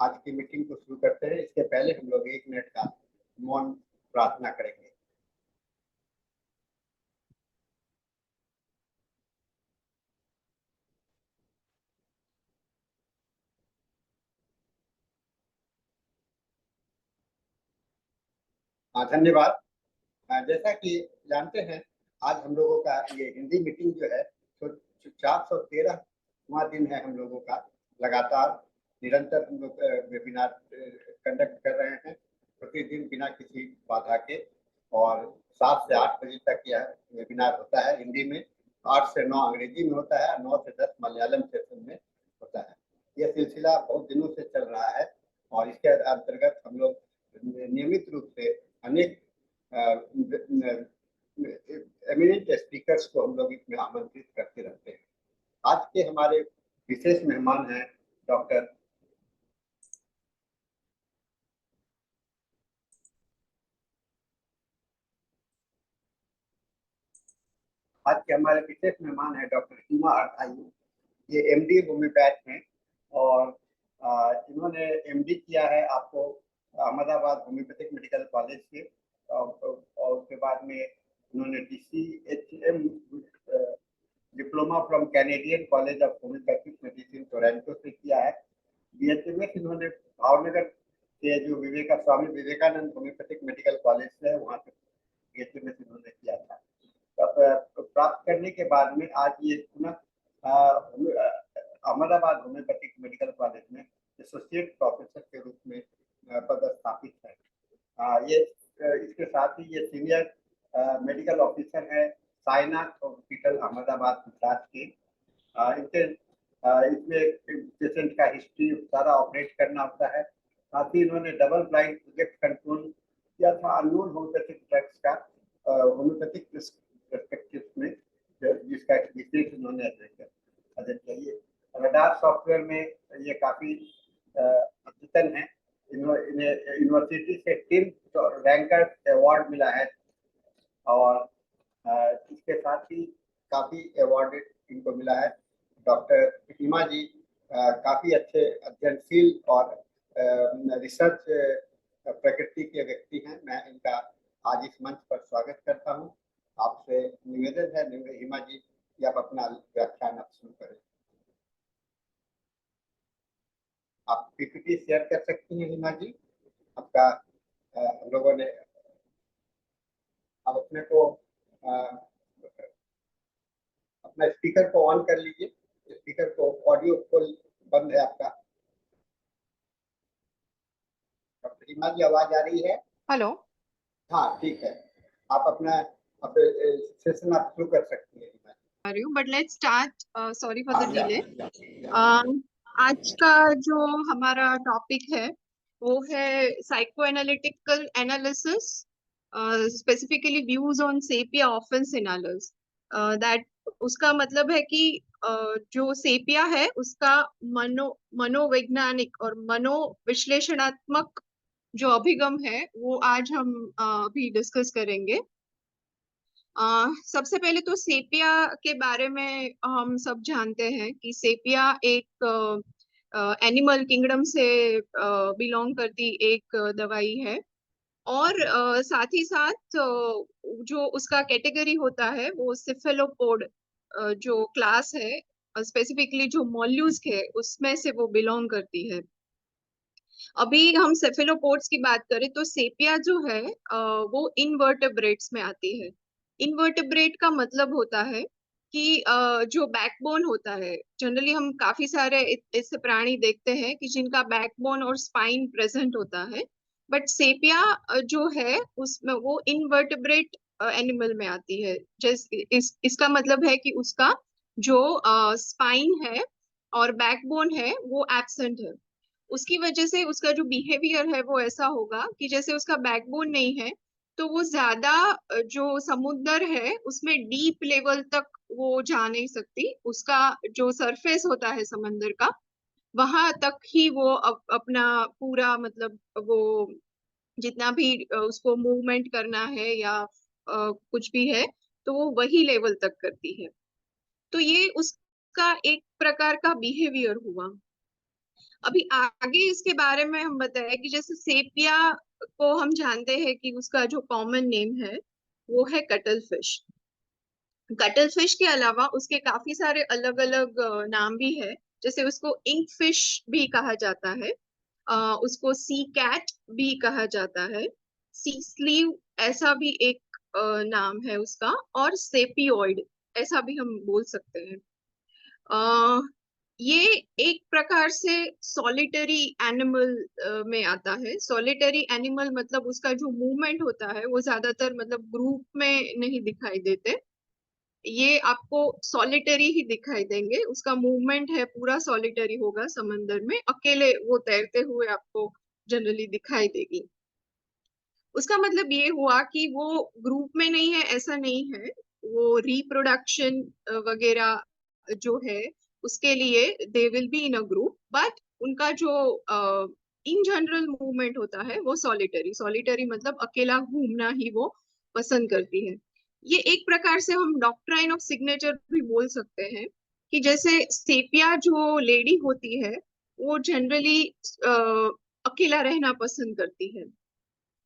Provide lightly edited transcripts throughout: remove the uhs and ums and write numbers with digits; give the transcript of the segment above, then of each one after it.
आज की मीटिंग को शुरू करते हैं। इसके पहले हम लोग 1 मिनट का मौन प्रार्थना करेंगे। हाँ, धन्यवाद। जैसा कि जानते हैं, आज हम लोगों का ये हिंदी मीटिंग जो है, तो 413वां दिन है हम लोगों का। लगातार निरंतर हम लोग वेबिनार कंडक्ट कर रहे हैं, प्रतिदिन बिना किसी बाधा के। और 7 से 8 बजे तक यह वेबिनार होता है हिंदी में, 8 से 9 अंग्रेजी में होता है, 9 से 10 मलयालम सेशन में होता है। यह सिलसिला बहुत दिनों से चल रहा है और इसके अंतर्गत हम लोग नियमित रूप से अनेक एमिनेंट स्पीकर्स को हम लोग इसमें आमंत्रित करते रहते हैं। आज के हमारे विशेष मेहमान हैं डॉक्टर आज के हमारे विशेष मेहमान हैं डॉक्टर हिमा अर्थायु। ये एमडी होम्योपैथ हैं और इन्होंने एमडी किया है आपको अहमदाबाद होम्योपैथिक मेडिकल कॉलेज से, और उसके बाद में उन्होंने DCHM diploma from Canadian college of homeopathic medicine Toronto से किया है। BHMS इन्होंने भावनगर के जो Swami Vivekananda homeopathic medical college से है, वहाँ से BHMS इन्होंने किया था। प्राप्त करने के बाद में आज ये पुनः अहमदाबाद होम्योपैथिक मेडिकल कॉलेज में एसोसिएट प्रोफेसर के रूप में पदस्थापित है। ये इसके साथ ही ये सीनियर मेडिकल ऑफिसर है साईनाथ हॉस्पिटल अहमदाबाद गुजरात के। इनके इसमें पेशेंट का हिस्ट्री सारा ऑपरेट करना होता है। साथ ही इन्होंने डबल ब्लाइंड प्रोजेक्ट कंट्रोल किया था अननोन होम्योपैथिक ड्रग्स का होम्योपैथिक पर्सपेक्टिव में, जिसका विशेष इन्होंने अध्ययन किया। रडार सॉफ्टवेयर में ये काफी अद्यतन है। इन्हें यूनिवर्सिटी से 10 रैंकर अवार्ड मिला है और इसके साथ ही काफी अवार्ड इनको मिला है। डॉक्टर हिमा जी काफी अच्छे अध्ययनशील और रिसर्च प्रकृति के व्यक्ति हैं। मैं इनका आज इस मंच पर स्वागत करता हूं। आपसे निवेदन है हिमा जी कि आप अपना व्याख्यान आप शुरू करें। आप पीपीटी शेयर कर सकती हैं हिमा जी। आपका हम लोगों ने आप अपने को अपना स्पीकर को ऑन कर लीजिए। स्पीकर को ऑडियो फुल बंद है आपका। डॉक्टर हिमा जी आवाज आ रही है? हेलो। हाँ, ठीक है। आप अपना सेशन आप शुरू कर सकती हैं। But let's start. Sorry for the delay. या। आज का जो हमारा टॉपिक है वो है psycho analytical analysis, specifically views on sepia offence analysis. That उसका मतलब है कि जो सेपिया है उसका मनोवैज्ञानिक और मनोविश्लेषणात्मक जो अभिगम है वो आज हम अभी डिस्कस करेंगे। सबसे पहले तो सेपिया के बारे में हम सब जानते हैं कि सेपिया एक एनिमल किंगडम से बिलोंग करती एक दवाई है। और साथ ही साथ जो उसका कैटेगरी होता है वो सिफेलोपोड जो क्लास है, स्पेसिफिकली जो मॉल्यूस्क है उसमें से वो बिलोंग करती है। अभी हम सेफेलोपोड्स की बात करें तो सेपिया जो है वो इनवर्टेब्रेट्स में आती है। इनवर्टेब्रेट का मतलब होता है कि जो बैकबोन होता है, जनरली हम काफी सारे ऐसे प्राणी देखते हैं कि जिनका बैकबोन और स्पाइन प्रेजेंट होता है, बट सेपिया जो है उसमें वो इनवर्टेब्रेट एनिमल में आती है। इसका मतलब है कि उसका जो स्पाइन है और बैकबोन है वो एब्सेंट है। उसकी वजह से उसका जो बिहेवियर है वो ऐसा होगा कि जैसे उसका बैकबोन नहीं है तो वो ज्यादा जो समुद्र है उसमें डीप लेवल तक वो जा नहीं सकती। उसका जो सरफेस होता है समंदर का वहां तक ही वो अपना पूरा मतलब वो जितना भी उसको मूवमेंट करना है या कुछ भी है तो वो वही लेवल तक करती है। तो ये उसका एक प्रकार का बिहेवियर हुआ। अभी आगे इसके बारे में हम बताएं कि जैसे सेपिया को हम जानते हैं कि उसका जो कॉमन नेम है वो है कटल फिश। कटल फिश के अलावा उसके काफी सारे अलग अलग नाम भी है। जैसे उसको इंक फिश भी कहा जाता है, उसको सी कैट भी कहा जाता है, सी स्लीव ऐसा भी एक नाम है उसका, और सेपियोइड ऐसा भी हम बोल सकते हैं। अ, ये एक प्रकार से सॉलिटरी एनिमल में आता है। सॉलिटरी एनिमल मतलब उसका जो मूवमेंट होता है वो ज्यादातर मतलब ग्रुप में नहीं दिखाई देते। ये आपको सॉलिटरी ही दिखाई देंगे, उसका मूवमेंट है पूरा सॉलिटरी होगा, समंदर में अकेले वो तैरते हुए आपको जनरली दिखाई देगी। उसका मतलब ये हुआ कि वो ग्रुप में नहीं है ऐसा नहीं है, वो रिप्रोडक्शन वगैरह जो है उसके लिए they will be in a group, but उनका जो इन जनरल मूवमेंट होता है वो सॉलिटरी। सॉलिटरी मतलब अकेला घूमना ही वो पसंद करती है। ये एक प्रकार से हम डॉक्ट्राइन ऑफ सिग्नेचर भी बोल सकते हैं कि जैसे सेपिया जो लेडी होती है वो जनरली अकेला रहना पसंद करती है,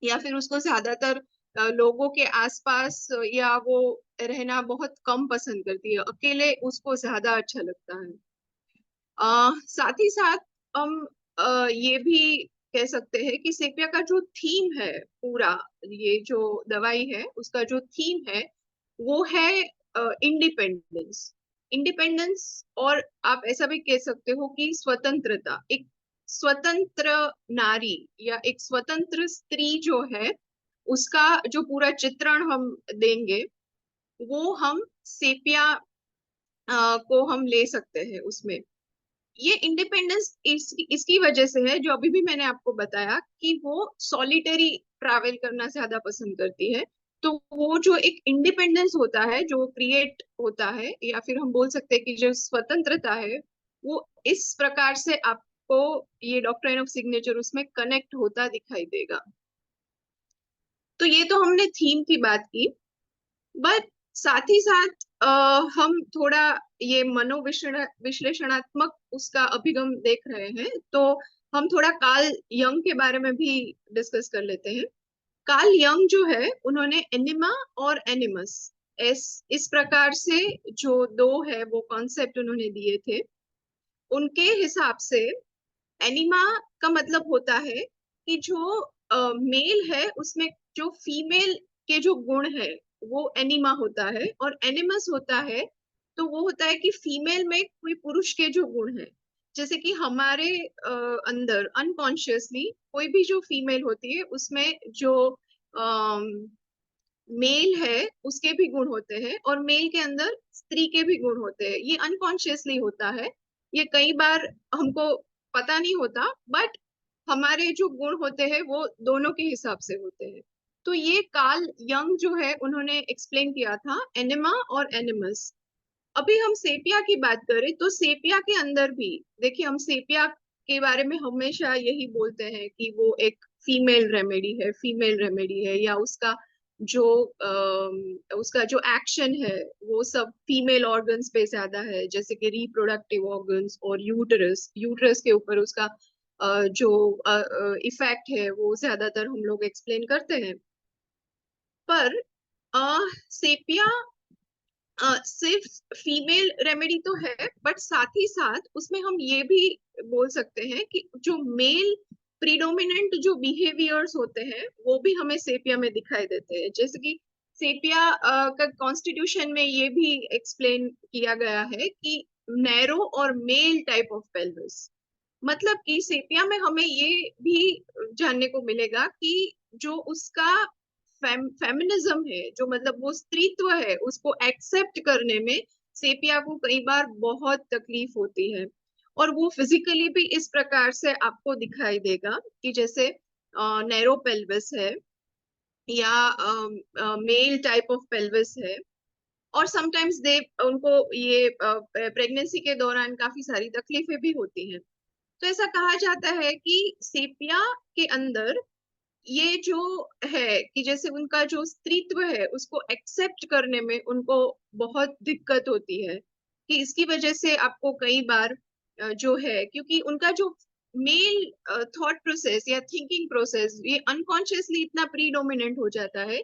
या फिर उसको ज्यादातर लोगों के आसपास या वो रहना बहुत कम पसंद करती है, अकेले उसको ज्यादा अच्छा लगता है। साथ ही साथ हम ये भी कह सकते हैं कि सेपिया का जो थीम है पूरा, ये जो दवाई है उसका जो थीम है वो है इंडिपेंडेंस। इंडिपेंडेंस, और आप ऐसा भी कह सकते हो कि स्वतंत्रता। एक स्वतंत्र नारी या एक स्वतंत्र स्त्री जो है उसका जो पूरा चित्रण हम देंगे वो हम सेपिया को हम ले सकते हैं उसमें। ये इंडिपेंडेंस इसकी वजह से है जो अभी भी मैंने आपको बताया कि वो सॉलिटरी ट्रैवल करना ज्यादा पसंद करती है। तो वो जो एक इंडिपेंडेंस होता है जो क्रिएट होता है, या फिर हम बोल सकते हैं कि जो स्वतंत्रता है, वो इस प्रकार से आपको ये डॉक्ट्राइन ऑफ सिग्नेचर उसमें कनेक्ट होता दिखाई देगा। तो ये तो हमने थीम की बात की, बट साथ ही साथ हम थोड़ा ये विश्लेषणात्मक उसका अभिगम देख रहे हैं, तो हम थोड़ा कार्ल यंग के बारे में भी डिस्कस कर लेते हैं। कार्ल यंग जो है उन्होंने एनिमा और एनिमस इस प्रकार से जो दो है वो कॉन्सेप्ट उन्होंने दिए थे। उनके हिसाब से एनिमा का मतलब होता है कि जो मेल है उसमें जो फीमेल के जो गुण है वो एनिमा होता है, और एनिमस होता है तो वो होता है कि फीमेल में कोई पुरुष के जो गुण है। जैसे कि हमारे अंदर अनकॉन्शियसली कोई भी जो फीमेल होती है उसमें जो मेल है उसके भी गुण होते हैं, और मेल के अंदर स्त्री के भी गुण होते हैं। ये अनकॉन्शियसली होता है, ये कई बार हमको पता नहीं होता, बट हमारे जो गुण होते हैं वो दोनों के हिसाब से होते हैं। तो ये कार्ल यंग जो है उन्होंने एक्सप्लेन किया था एनिमा और एनिमस। अभी हम सेपिया की बात करें तो सेपिया के अंदर भी देखिए, हम सेपिया के बारे में हमेशा यही बोलते हैं कि वो एक फीमेल रेमेडी है, फीमेल रेमेडी है, या जो उसका जो एक्शन है वो सब फीमेल ऑर्गन्स पे ज्यादा है, जैसे कि रिप्रोडक्टिव ऑर्गन्स और यूटरस। यूटरस के ऊपर उसका जो इफेक्ट है वो ज्यादातर हम लोग एक्सप्लेन करते हैं। पर सेपिया सिर्फ फीमेल रेमेडी तो है, बट साथ ही साथ उसमें हम ये भी बोल सकते हैं कि जो मेल प्रीडोमिनेंट जो बिहेवियर्स होते हैं वो भी हमें सेपिया में दिखाई देते हैं। जैसे कि सेपिया का कॉन्स्टिट्यूशन में ये भी एक्सप्लेन किया गया है कि नैरो और मेल टाइप ऑफ पेल्विस। मतलब कि सेपिया में हमें ये भी जानने को मिलेगा कि जो उसका फेमिनिज्म है, जो मतलब वो स्त्रीत्व है उसको एक्सेप्ट करने में सेपिया को कई बार बहुत तकलीफ होती है। और वो फिजिकली भी इस प्रकार से आपको दिखाई देगा कि जैसे नैरो पेल्विस है, या मेल टाइप ऑफ पेल्विस है, और समटाइम्स दे उनको ये प्रेगनेंसी के दौरान काफी सारी तकलीफें भी होती हैं। तो ऐसा कहा जाता है कि सेपिया के अंदर ये जो है कि जैसे उनका जो स्त्रीत्व है उसको एक्सेप्ट करने में उनको बहुत दिक्कत होती है, कि इसकी वजह से आपको कई बार जो है, क्योंकि उनका जो मेल थॉट प्रोसेस या थिंकिंग प्रोसेस ये अनकॉन्शियसली इतना प्रीडोमिनेंट हो जाता है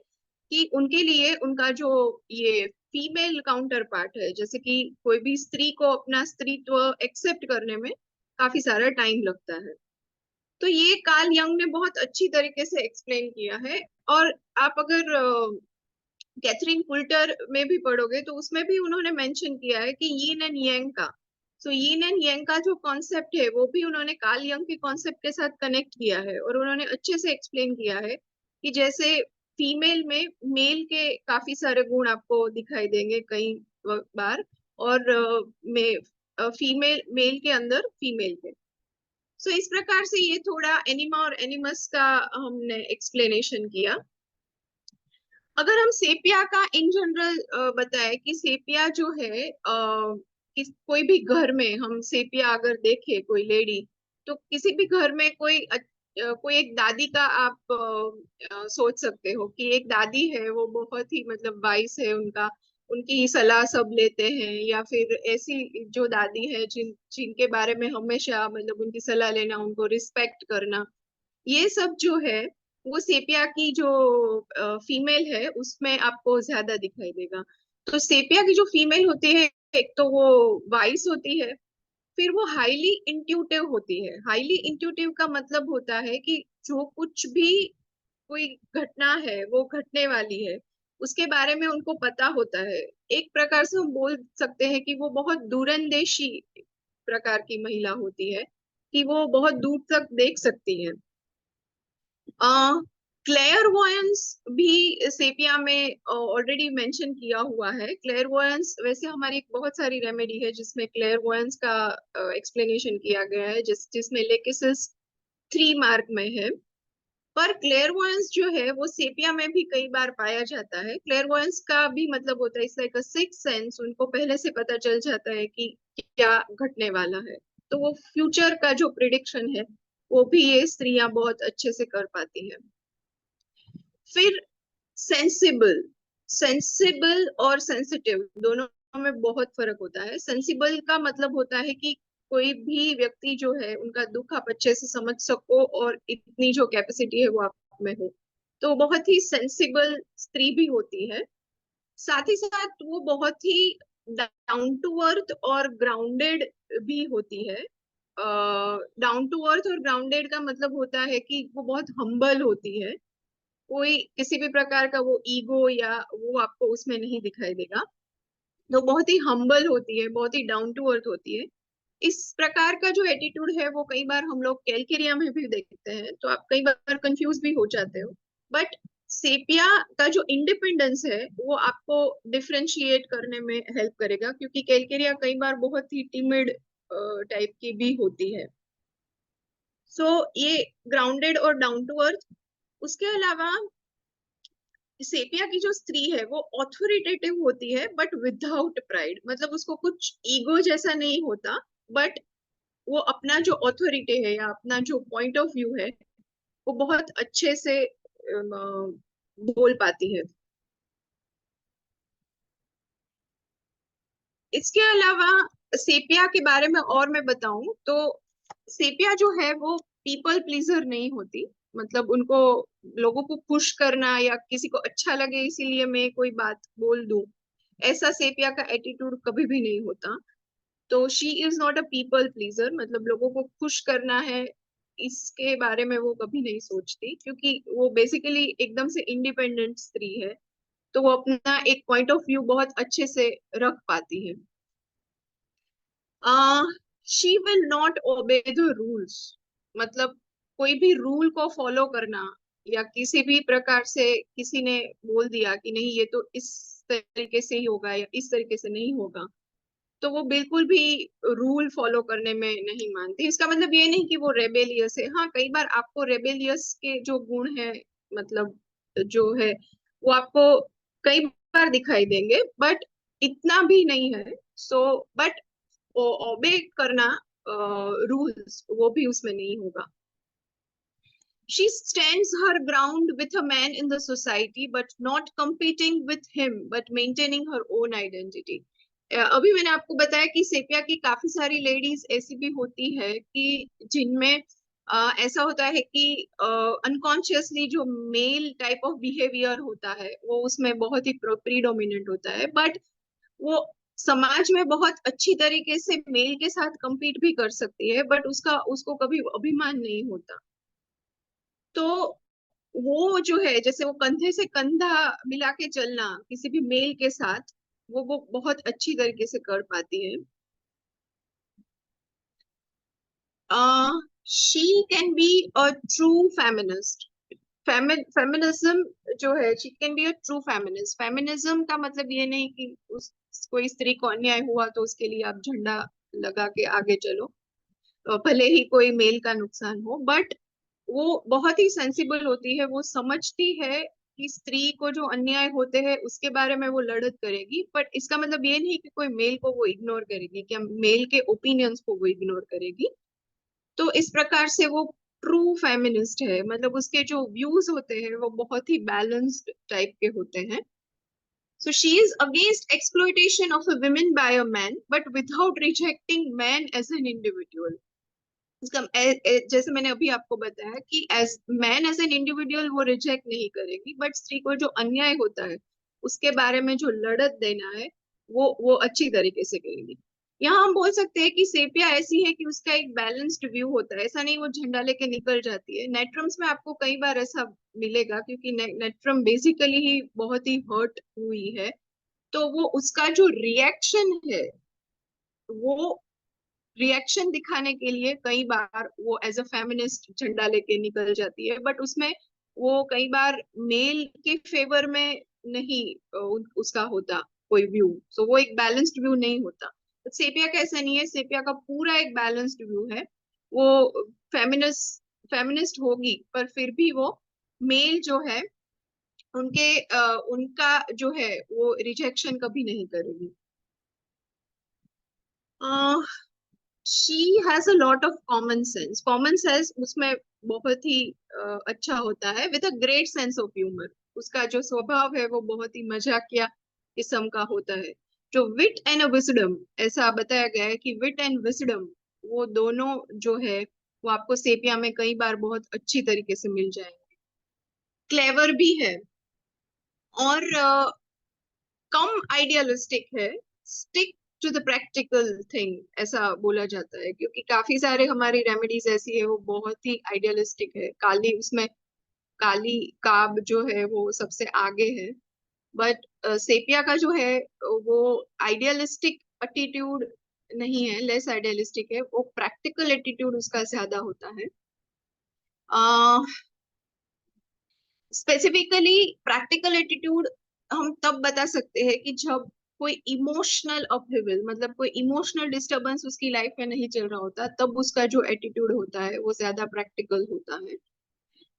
कि उनके लिए उनका जो ये फीमेल काउंटर पार्ट है, जैसे कि कोई भी स्त्री को अपना स्त्रीत्व एक्सेप्ट करने में काफी सारा टाइम लगता है। तो ये कार्ल यंग ने बहुत अच्छी तरीके से एक्सप्लेन किया है। और आप अगर कैथरीन पुल्टर में भी पढ़ोगे तो उसमें भी उन्होंने मेंशन किया है कि यीन एंड यांग का, सो यीन एंड यांग का जो कॉन्सेप्ट है वो भी उन्होंने कार्ल यंग के कॉन्सेप्ट के साथ कनेक्ट किया है। और उन्होंने अच्छे से एक्सप्लेन किया है कि जैसे फीमेल में मेल के काफी सारे गुण आपको दिखाई देंगे कई बार, और फीमेल मेल के अंदर फीमेल के। सो इस प्रकार से ये थोड़ा एनिमा और एनिमस का हमने एक्सप्लेनेशन किया। अगर हम सेपिया का इन जनरल बताएं कि सेपिया जो है कोई भी घर में हम सेपिया अगर देखें कोई लेडी, तो किसी भी घर में कोई एक दादी का आप सोच सकते हो कि एक दादी है, वो बहुत ही मतलब वाइस है, उनका उनकी सलाह सब लेते हैं, या फिर ऐसी जो दादी है जिनके बारे में हमेशा मतलब उनकी सलाह लेना, उनको रिस्पेक्ट करना, ये सब जो है वो सेपिया की जो फीमेल है उसमें आपको ज्यादा दिखाई देगा। तो सेपिया की जो फीमेल होती है, एक तो वो वाइस होती है, फिर वो हाईली इंट्यूटिव होती है। हाईली इंट्यूटिव का मतलब होता है कि जो कुछ भी कोई घटना है वो घटने वाली है उसके बारे में उनको पता होता है। एक प्रकार से हम बोल सकते हैं कि वो बहुत दूरंदेशी प्रकार की महिला होती है, कि वो बहुत दूर तक देख सकती है। क्लेयरवॉयंस भी सेपिया में ऑलरेडी मेंशन किया हुआ है। क्लेयरवॉयंस वैसे हमारी एक बहुत सारी रेमेडी है जिसमें क्लेयरवॉयंस का एक्सप्लेनेशन किया गया है, जिसमें लेकेसिस 3 मार्क में है। पर क्लेयरवॉयंस जो है वो सेपिया में भी कई बार पाया जाता है। क्लेयरवॉयंस का भी मतलब होता है it's like a six sense, उनको पहले से पता चल जाता है कि क्या घटने वाला है। तो वो फ्यूचर का जो प्रिडिक्शन है वो भी ये स्त्रियां बहुत अच्छे से कर पाती है। फिर सेंसिबल सेंसिबल और सेंसिटिव दोनों में बहुत फर्क होता है। सेंसिबल का मतलब होता है कि कोई भी व्यक्ति जो है उनका दुख आप अच्छे से समझ सको और इतनी जो कैपेसिटी है वो आप में हो, तो बहुत ही सेंसिबल स्त्री भी होती है। साथ ही साथ वो बहुत ही डाउन टू अर्थ और ग्राउंडेड भी होती है। डाउन टू अर्थ और ग्राउंडेड का मतलब होता है कि वो बहुत हम्बल होती है, कोई किसी भी प्रकार का वो ईगो या वो आपको उसमें नहीं दिखाई देगा। तो बहुत ही हम्बल होती है, बहुत ही डाउन टू अर्थ होती है। इस प्रकार का जो एटीट्यूड है वो कई बार हम लोग कैलकेरिया में भी देखते हैं, तो आप कई बार कंफ्यूज भी हो जाते हो। बट सेपिया का जो इंडिपेंडेंस है वो आपको डिफरेंशिएट करने में हेल्प करेगा, क्योंकि कैलकेरिया कई बार बहुत ही टिमिड टाइप की भी होती है। सो ये ग्राउंडेड और डाउन टू अर्थ। उसके अलावा सेपिया की जो स्त्री है वो ऑथोरिटेटिव होती है बट विदाउट प्राइड, मतलब उसको कुछ ईगो जैसा नहीं होता, बट वो अपना जो ऑथोरिटी है या अपना जो पॉइंट ऑफ व्यू है वो बहुत अच्छे से बोल पाती है। इसके अलावा सेपिया के बारे में और मैं बताऊं तो सेपिया जो है वो पीपल प्लीजर नहीं होती, मतलब उनको लोगों को खुश करना या किसी को अच्छा लगे इसीलिए मैं कोई बात बोल दूं, ऐसा सेपिया का एटीट्यूड कभी भी नहीं होता। तो she is not a people pleaser, मतलब लोगों को खुश करना है इसके बारे में वो कभी नहीं सोचती, क्योंकि वो बेसिकली एकदम से इंडिपेंडेंट स्त्री है। तो वो अपना एक पॉइंट ऑफ व्यू बहुत अच्छे से रख पाती है। She will not obey the rules, मतलब कोई भी रूल को फॉलो करना या किसी भी प्रकार से किसी ने बोल दिया कि नहीं ये तो इस तरीके से ही होगा या इस तरीके से नहीं होगा, तो वो बिल्कुल भी रूल फॉलो करने में नहीं मानती। इसका मतलब ये नहीं कि वो रेबेलियस है। हाँ, कई बार आपको रेबेलियस के जो गुण है, मतलब जो है वो आपको कई बार दिखाई देंगे, बट इतना भी नहीं है। सो बट ओबे करना रूल्स वो भी उसमें नहीं होगा। She stands her ground with a man in the society, but not competing with him, but maintaining her own identity. अभी मैंने आपको बताया कि सेपिया की काफी सारी लेडीज ऐसी भी होती है कि जिनमें ऐसा होता है कि अनकॉन्शियसली जो मेल टाइप ऑफ बिहेवियर होता है वो उसमें बहुत ही प्रीडोमिनेंट होता है, बट वो समाज में बहुत अच्छी तरीके से मेल के साथ compete भी कर सकती है, बट उसका उसको कभी अभिमान नहीं होता। तो वो जो है, जैसे वो कंधे से कंधा मिला के चलना किसी भी मेल के साथ, वो बहुत अच्छी तरीके से कर पाती है। She can be a true feminist. Feminism जो है, she can be a true feminist. Feminism का मतलब ये नहीं कि उस कोई स्त्री को अन्याय हुआ तो उसके लिए आप झंडा लगा के आगे चलो, भले ही कोई मेल का नुकसान हो, बट वो बहुत ही सेंसिबल होती है। वो समझती है कि स्त्री को जो अन्याय होते हैं उसके बारे में वो लड़त करेगी, बट इसका मतलब ये नहीं कि कोई मेल को वो इग्नोर करेगी, क्या मेल के ओपिनियंस को वो इग्नोर करेगी। तो इस प्रकार से वो ट्रू फेमिनिस्ट है, मतलब उसके जो व्यूज होते हैं वो बहुत ही बैलेंस्ड टाइप के होते हैं। So she is against exploitation of a woman by a man, but without rejecting man as an individual. इसका जैसे मैंने अभी आपको बताया कि as man as an individual वो रिजेक्ट नहीं करेगी, बट स्त्री को जो अन्याय होता है उसके बारे में जो लड़त देना है वो अच्छी तरीके से करेगी। यहाँ हम बोल सकते हैं कि सेपिया ऐसी है कि उसका एक बैलेंस्ड व्यू होता है, ऐसा नहीं वो झंडा लेके निकल जाती है। नेट्रम्स में आपको कई बार ऐसा मिलेगा, क्योंकि नेट्रम बेसिकली ही बहुत ही हर्ट हुई है, तो वो उसका जो रिएक्शन है वो रिएक्शन दिखाने के लिए कई बार वो एज अ फेमिनिस्ट झंडा लेके निकल जाती है, बट उसमें वो कई बार मेल के फेवर में नहीं उसका होता कोई व्यू, सो वो एक बैलेंस्ड व्यू नहीं होता। तो सेपिया का ऐसा नहीं है, सेपिया का पूरा एक बैलेंस्ड व्यू है। वो फेमिनिस्ट फेमिनिस्ट होगी पर फिर भी वो मेल जो है उनका जो है वो रिजेक्शन कभी नहीं करेगी। She has a lot of common sense. Common sense उसमें बहुत ही अच्छा होता है, with a great sense of humour. उसका जो स्वभाव है वो बहुत ही मजाकिया किस्म का होता है। जो विट एंड विजडम, ऐसा बताया गया है कि विट एंड विजडम वो दोनों जो है वो आपको सेपिया में कई बार बहुत अच्छी तरीके से मिल जाएंगे। क्लेवर भी है और कम आइडियलिस्टिक है। Stick to the practical thing ऐसा बोला जाता है, क्योंकि काफी सारे हमारी रेमेडीज ऐसी है वो बहुत ही आइडियलिस्टिक है। काली उसमें काली काब जो है वो सबसे आगे है, बट सेपिया का जो है वो आइडियलिस्टिक एटीट्यूड नहीं है, लेस आइडियलिस्टिक है, वो प्रैक्टिकल एटीट्यूड उसका ज्यादा होता है। स्पेसिफिकली प्रैक्टिकल एटीट्यूड हम तब बता सकते हैं कि जब कोई इमोशनल अपहेवल, मतलब कोई इमोशनल डिस्टरबेंस उसकी लाइफ में नहीं चल रहा होता, तब उसका जो एटीट्यूड होता है वो ज्यादा प्रैक्टिकल होता है।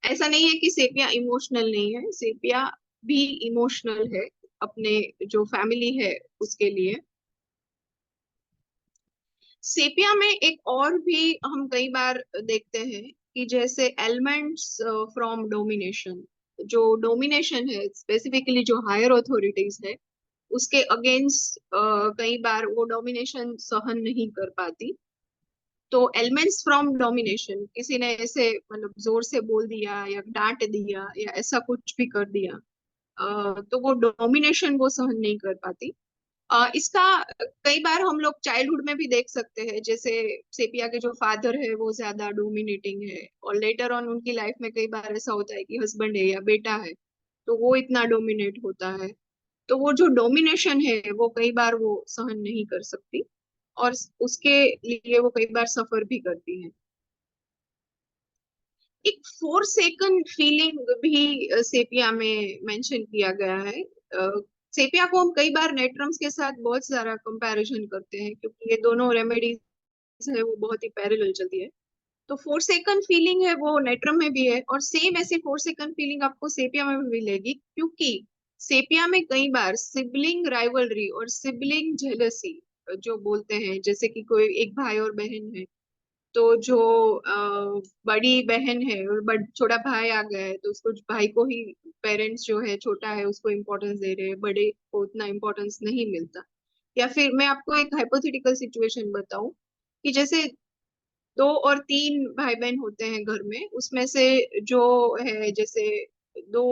ऐसा नहीं है कि सेपिया इमोशनल नहीं है, सेपिया भी इमोशनल है अपने जो फैमिली है उसके लिए। सेपिया में एक और भी हम कई बार देखते हैं कि जैसे एलिमेंट्स फ्रॉम डोमिनेशन, जो डोमिनेशन है स्पेसिफिकली जो हायर ऑथोरिटीज है उसके अगेंस्ट कई बार वो डोमिनेशन सहन नहीं कर पाती। तो एलिमेंट्स फ्रॉम डोमिनेशन, किसी ने ऐसे मतलब जोर से बोल दिया या डांट दिया या ऐसा कुछ भी कर दिया, तो वो डोमिनेशन वो सहन नहीं कर पाती। इसका कई बार हम लोग चाइल्डहुड में भी देख सकते हैं, जैसे सेपिया के जो फादर है वो ज्यादा डोमिनेटिंग है, और लेटर ऑन उनकी लाइफ में कई बार ऐसा होता है कि हस्बैंड है या बेटा है तो वो इतना डोमिनेट होता है। तो वो जो डोमिनेशन है वो कई बार वो सहन नहीं कर सकती, और उसके लिए वो कई बार सफर भी करती है। एक फोरसेकन फीलिंग भी सेपिया में मेंशन किया गया है। सेपिया को हम कई बार नेट्रम्स के साथ बहुत सारा कंपैरिजन करते हैं, क्योंकि ये दोनों रेमेडीज है वो बहुत ही पैरेलल चलती है। तो फोरसेकन फीलिंग है वो नेट्रम में भी है, और सेम ऐसी फोरसेकन फीलिंग आपको सेपिया में भी मिलेगी, क्योंकि सेपिया में कई बार सिबलिंग राइवलरी और सिबलिंग जेलसी जो बोलते हैं, जैसे कि कोई एक भाई और बहन है, तो जो बड़ी बहन है और छोटा भाई आ गया है तो उसको भाई को ही पेरेंट्स जो है छोटा है उसको इम्पोर्टेंस दे रहे हैं, बड़े को उतना इम्पोर्टेंस नहीं मिलता। या फिर मैं आपको एक हाइपोथेटिकल सिचुएशन बताऊं कि जैसे 2 और 3 भाई बहन होते हैं घर में, उसमें से जो है जैसे 2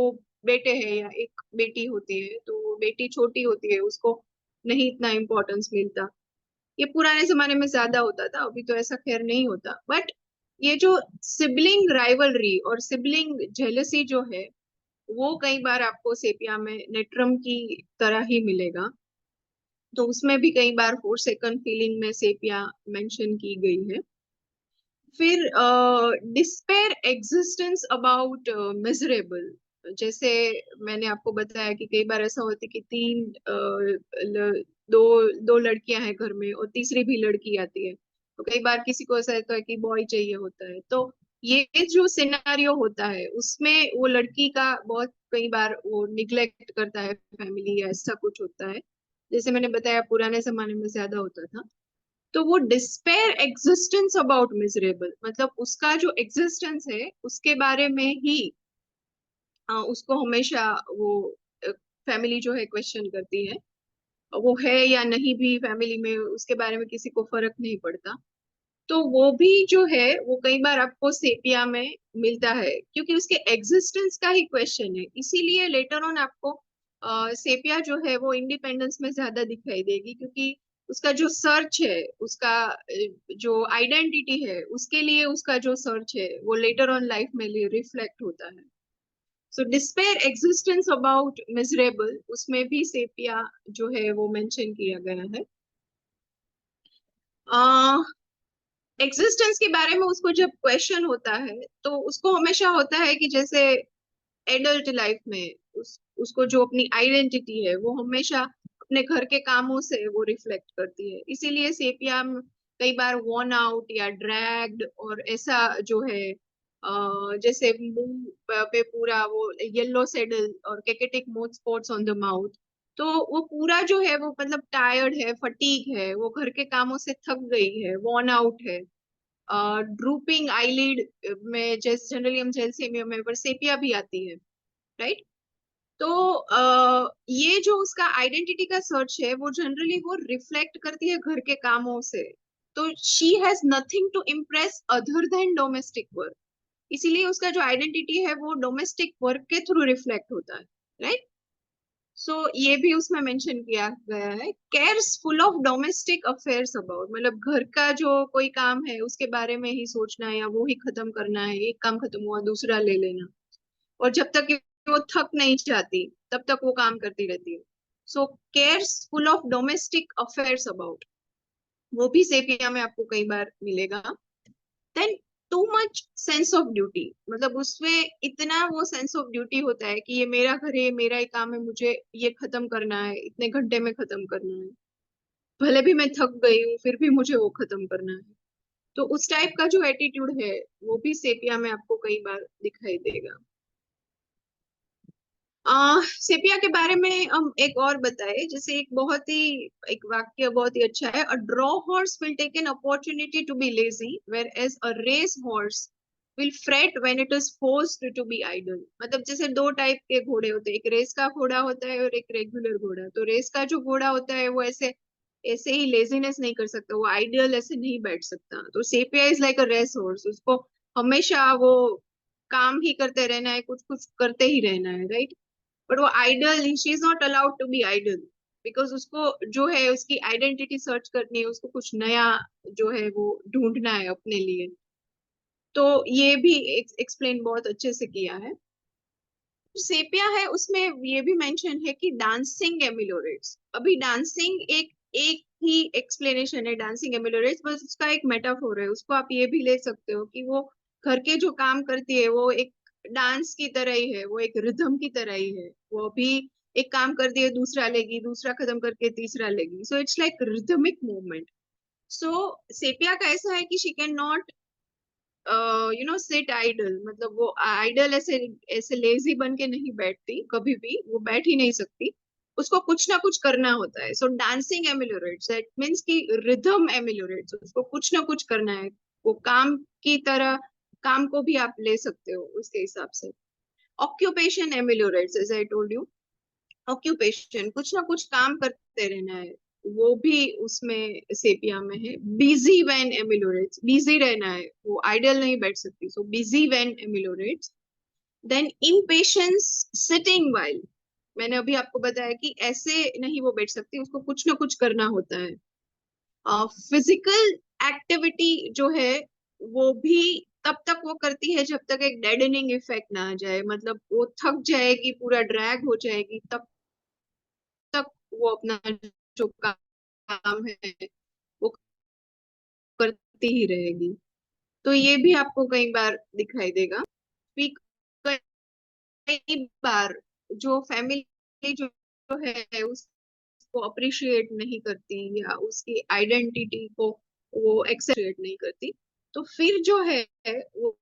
बेटे हैं या एक बेटी होती है, तो बेटी छोटी होती है, उसको नहीं इतना इम्पोर्टेंस मिलता। ये पुराने जमाने में ज्यादा होता था, अभी तो ऐसा खैर नहीं होता। बट ये जो सिबलिंग राइवलरी और सिबलिंग जेलसी जो है, वो कई बार आपको सेपिया में नेट्रम की तरह ही मिलेगा। तो उसमें भी कई बार फोर सेकंड फीलिंग में सेपिया मेंशन की गई है। फिर डिस्पेयर एग्जिस्टेंस अबाउट मिजरेबल, जैसे मैंने आपको बताया कि कई बार ऐसा होता है कि दो दो लड़कियां हैं घर में और तीसरी भी लड़की आती है, तो कई बार किसी को ऐसा होता है कि बॉय चाहिए होता है। तो ये जो सिनेरियो होता है उसमें वो लड़की का बहुत कई बार वो निग्लेक्ट करता है फैमिली, या ऐसा कुछ होता है। जैसे मैंने बताया पुराने जमाने में ज्यादा होता था। तो वो डिस्पेयर एग्जिस्टेंस अबाउट मिजरेबल, मतलब उसका जो एग्जिस्टेंस है उसके बारे में ही उसको हमेशा वो फैमिली जो है क्वेश्चन करती है। वो है या नहीं भी फैमिली में, उसके बारे में किसी को फर्क नहीं पड़ता। तो वो भी जो है वो कई बार आपको सेपिया में मिलता है, क्योंकि उसके एग्जिस्टेंस का ही क्वेश्चन है। इसीलिए लेटर ऑन आपको सेपिया जो है वो इंडिपेंडेंस में ज्यादा दिखाई देगी, क्योंकि उसका जो सर्च है, उसका जो आइडेंटिटी है, उसके लिए उसका जो सर्च है वो लेटर ऑन लाइफ में रिफ्लेक्ट होता है। सो डिस्पेयर एग्जिस्टेंस अबाउट मिजरेबल, उसमें भी सेपिया जो है वो मेंशन किया गया है। एग्जिस्टेंस के बारे में उसको जब क्वेश्चन होता है, तो उसको हमेशा होता है कि जैसे एडल्ट लाइफ में उसको जो अपनी आइडेंटिटी है वो हमेशा अपने घर के कामों से वो रिफ्लेक्ट करती है। इसीलिए सेपिया कई बार वॉर्न आउट या ड्रैग्ड और ऐसा जो है जैसे मुंह पे पूरा वो येलो सेडल और cachectic moth spots on the mouth. तो वो पूरा जो है वो मतलब टायर्ड है, फटीग है, वो घर के कामों से थक गई है, वॉर्न आउट है। ड्रूपिंग आईलिड में जैसे जनरली हम जेलसीमिया में वर्सेपिया भी आती है, राइट। तो ये जो उसका आइडेंटिटी का सर्च है वो जनरली वो रिफ्लेक्ट करती है घर के कामों से। तो she has nothing to impress other than domestic work. इसीलिए उसका जो आइडेंटिटी है वो डोमेस्टिक वर्क के थ्रू रिफ्लेक्ट होता है, राइट। सो ये भी उसमें मेंशन किया गया है, cares full of domestic affairs about, मतलब घर का जो कोई काम है उसके बारे में ही सोचना है या वो ही खत्म करना है, एक काम खत्म हुआ दूसरा ले लेना। और जब तक कि वो थक नहीं जाती तब तक वो काम करती रहती है। So cares full of domestic affairs about, वो भी सेपिया में आपको कई बार मिलेगा। Then too much sense of duty, मतलब उसमें इतना वो सेंस ऑफ ड्यूटी होता है कि ये मेरा घर है, मेरा ही काम है, मुझे ये खत्म करना है, इतने घंटे में खत्म करना है, भले भी मैं थक गई हूँ फिर भी मुझे वो खत्म करना है। तो उस टाइप का जो एटीट्यूड है वो भी सेपिया में आपको कई बार दिखाई देगा। सेपिया के बारे में हम एक और बताए, जैसे एक बहुत ही एक वाक्य बहुत ही अच्छा है, a draw horse will take an opportunity to be lazy whereas a race horse will fret when it is forced to be idle. मतलब जैसे 2 टाइप के घोड़े होते हैं, एक रेस का घोड़ा होता है और एक रेगुलर घोड़ा। तो रेस का जो घोड़ा होता है वो ऐसे ऐसे ही लेजीनेस नहीं कर सकता, वो आइडियल ऐसे नहीं बैठ सकता। तो Sepia is like a race horse, उसको हमेशा वो काम ही करते रहना है, कुछ कुछ करते ही रहना है, राइट। बट वो idle, she is not allowed to be idle, because उसको जो है उसकी आइडेंटिटी सर्च करनी है, उसको कुछ नया जो है वो ढूंढना है अपने लिए। तो ये भी एक्सप्लेन बहुत अच्छे से किया है। सेपिया है उसमें ये भी मेंशन है कि डांसिंग एमिलोरेट्स, अभी डांसिंग एक एक ही एक्सप्लेनेशन है डांसिंग एमिलोरेट्स, बस उसका एक मेटाफोर है। उसको आप ये भी ले सकते हो कि वो घर के जो काम करती है वो एक डांस की तरह ही है, वो एक रिदम की तरह ही है। वो अभी एक काम करती है, दूसरा लेगी, दूसरा खत्म करके तीसरा लेगी, so it's like rhythmic movement. So sepia का ऐसा है कि she can not sit idle, मतलब वो आइडल ऐसे ऐसे लेजी बन के नहीं बैठती, कभी भी वो बैठ ही नहीं सकती, उसको कुछ ना कुछ करना होता है। सो डांसिंग एमिलोरेट्स, दैट मीन्स कि रिदम एमिलोरेट्स, उसको कुछ ना कुछ करना है। वो काम की तरह काम को भी आप ले सकते हो उसके हिसाब से। Occupation ameliorates, as I told you, occupation कुछ ना कुछ काम करते रहना है। वो भी उसमें सेपिया में है। बिजी व्हेन एमिलोरेट्स, बिजी रहना है, वो आइडल नहीं बैठ सकती, so busy when ameliorates. Then impatience sitting while, मैंने अभी आपको बताया कि ऐसे नहीं वो बैठ सकती, उसको कुछ ना कुछ करना होता है। फिजिकल एक्टिविटी जो है वो भी तब तक वो करती है जब तक एक डेडनिंग इफेक्ट ना आ जाए, मतलब वो थक जाएगी, पूरा ड्रैग हो जाएगी, तब तक वो अपना जो काम है वो करती ही रहेगी। तो ये भी आपको कई बार दिखाई देगा। भी कई बार जो फैमिली जो है उसको अप्रिशिएट नहीं करती या उसकी आइडेंटिटी को वो एक्सेप्ट नहीं करती, तो फिर जो है वो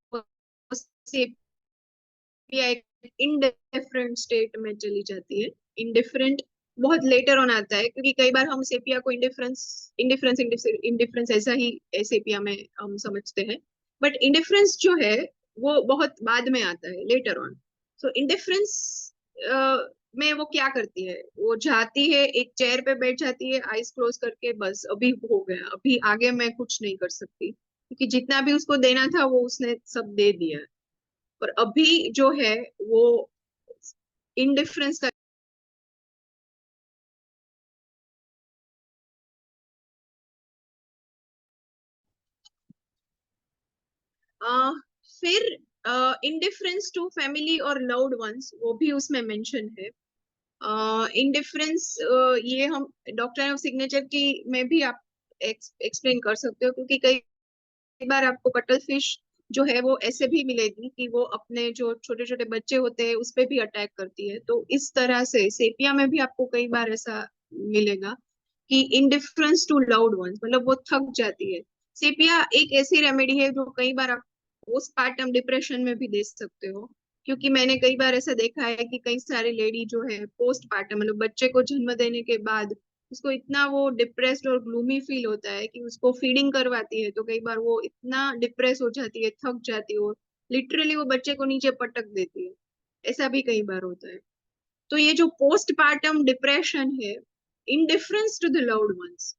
इनडिफरेंट स्टेट में चली जाती है। इनडिफरेंट बहुत लेटर ऑन आता है, क्योंकि कई बार हम सेपिया को इंडिफरेंस इंडिफरेंस इंडिफरेंस ऐसा ही सेपिया में हम समझते हैं, बट इंडिफरेंस जो है वो बहुत बाद में आता है, लेटर ऑन। सो इंडिफरेंस में वो क्या करती है, वो जाती है एक चेयर पे बैठ जाती है, आईज क्लोज करके, बस अभी हो गया, अभी आगे मैं कुछ नहीं कर सकती, क्योंकि जितना भी उसको देना था वो उसने सब दे दिया। और अभी जो है वो इंडिफरेंस का आ, फिर इंडिफरेंस टू फैमिली और लव्ड वंस, वो भी उसमें मेंशन है। इंडिफरेंस ये हम डॉक्टर ऑफ सिग्नेचर की में भी आप एक्सप्लेन कर सकते हो, क्योंकि कई बार आपको कटल फिश जो है वो ऐसे भी मिलेगी कि वो अपने जो छोटे छोटे बच्चे होते हैं उस पे भी अटैक करती है, तो इस तरह से सेपिया में भी आपको कई बार ऐसा मिलेगा कि इंडिफरेंस टू लव्ड वंस, मतलब वो थक जाती है। सेपिया एक ऐसी रेमेडी है जो कई बार आप पोस्टपार्टम डिप्रेशन में भी दे सकते हो, क्योंकि मैंने कई बार ऐसा देखा है कि कई सारी लेडी जो है पोस्टपार्टम मतलब बच्चे को जन्म देने के बाद उसको इतना वो डिप्रेस्ड और ग्लूमी फील होता है कि उसको फीडिंग करवाती है तो कई बार वो इतना डिप्रेस हो जाती है, थक जाती है, और लिटरली वो बच्चे को नीचे पटक देती है। ऐसा भी कई बार होता है। तो ये जो पोस्टपार्टम डिप्रेशन है, indifference to the loved ones,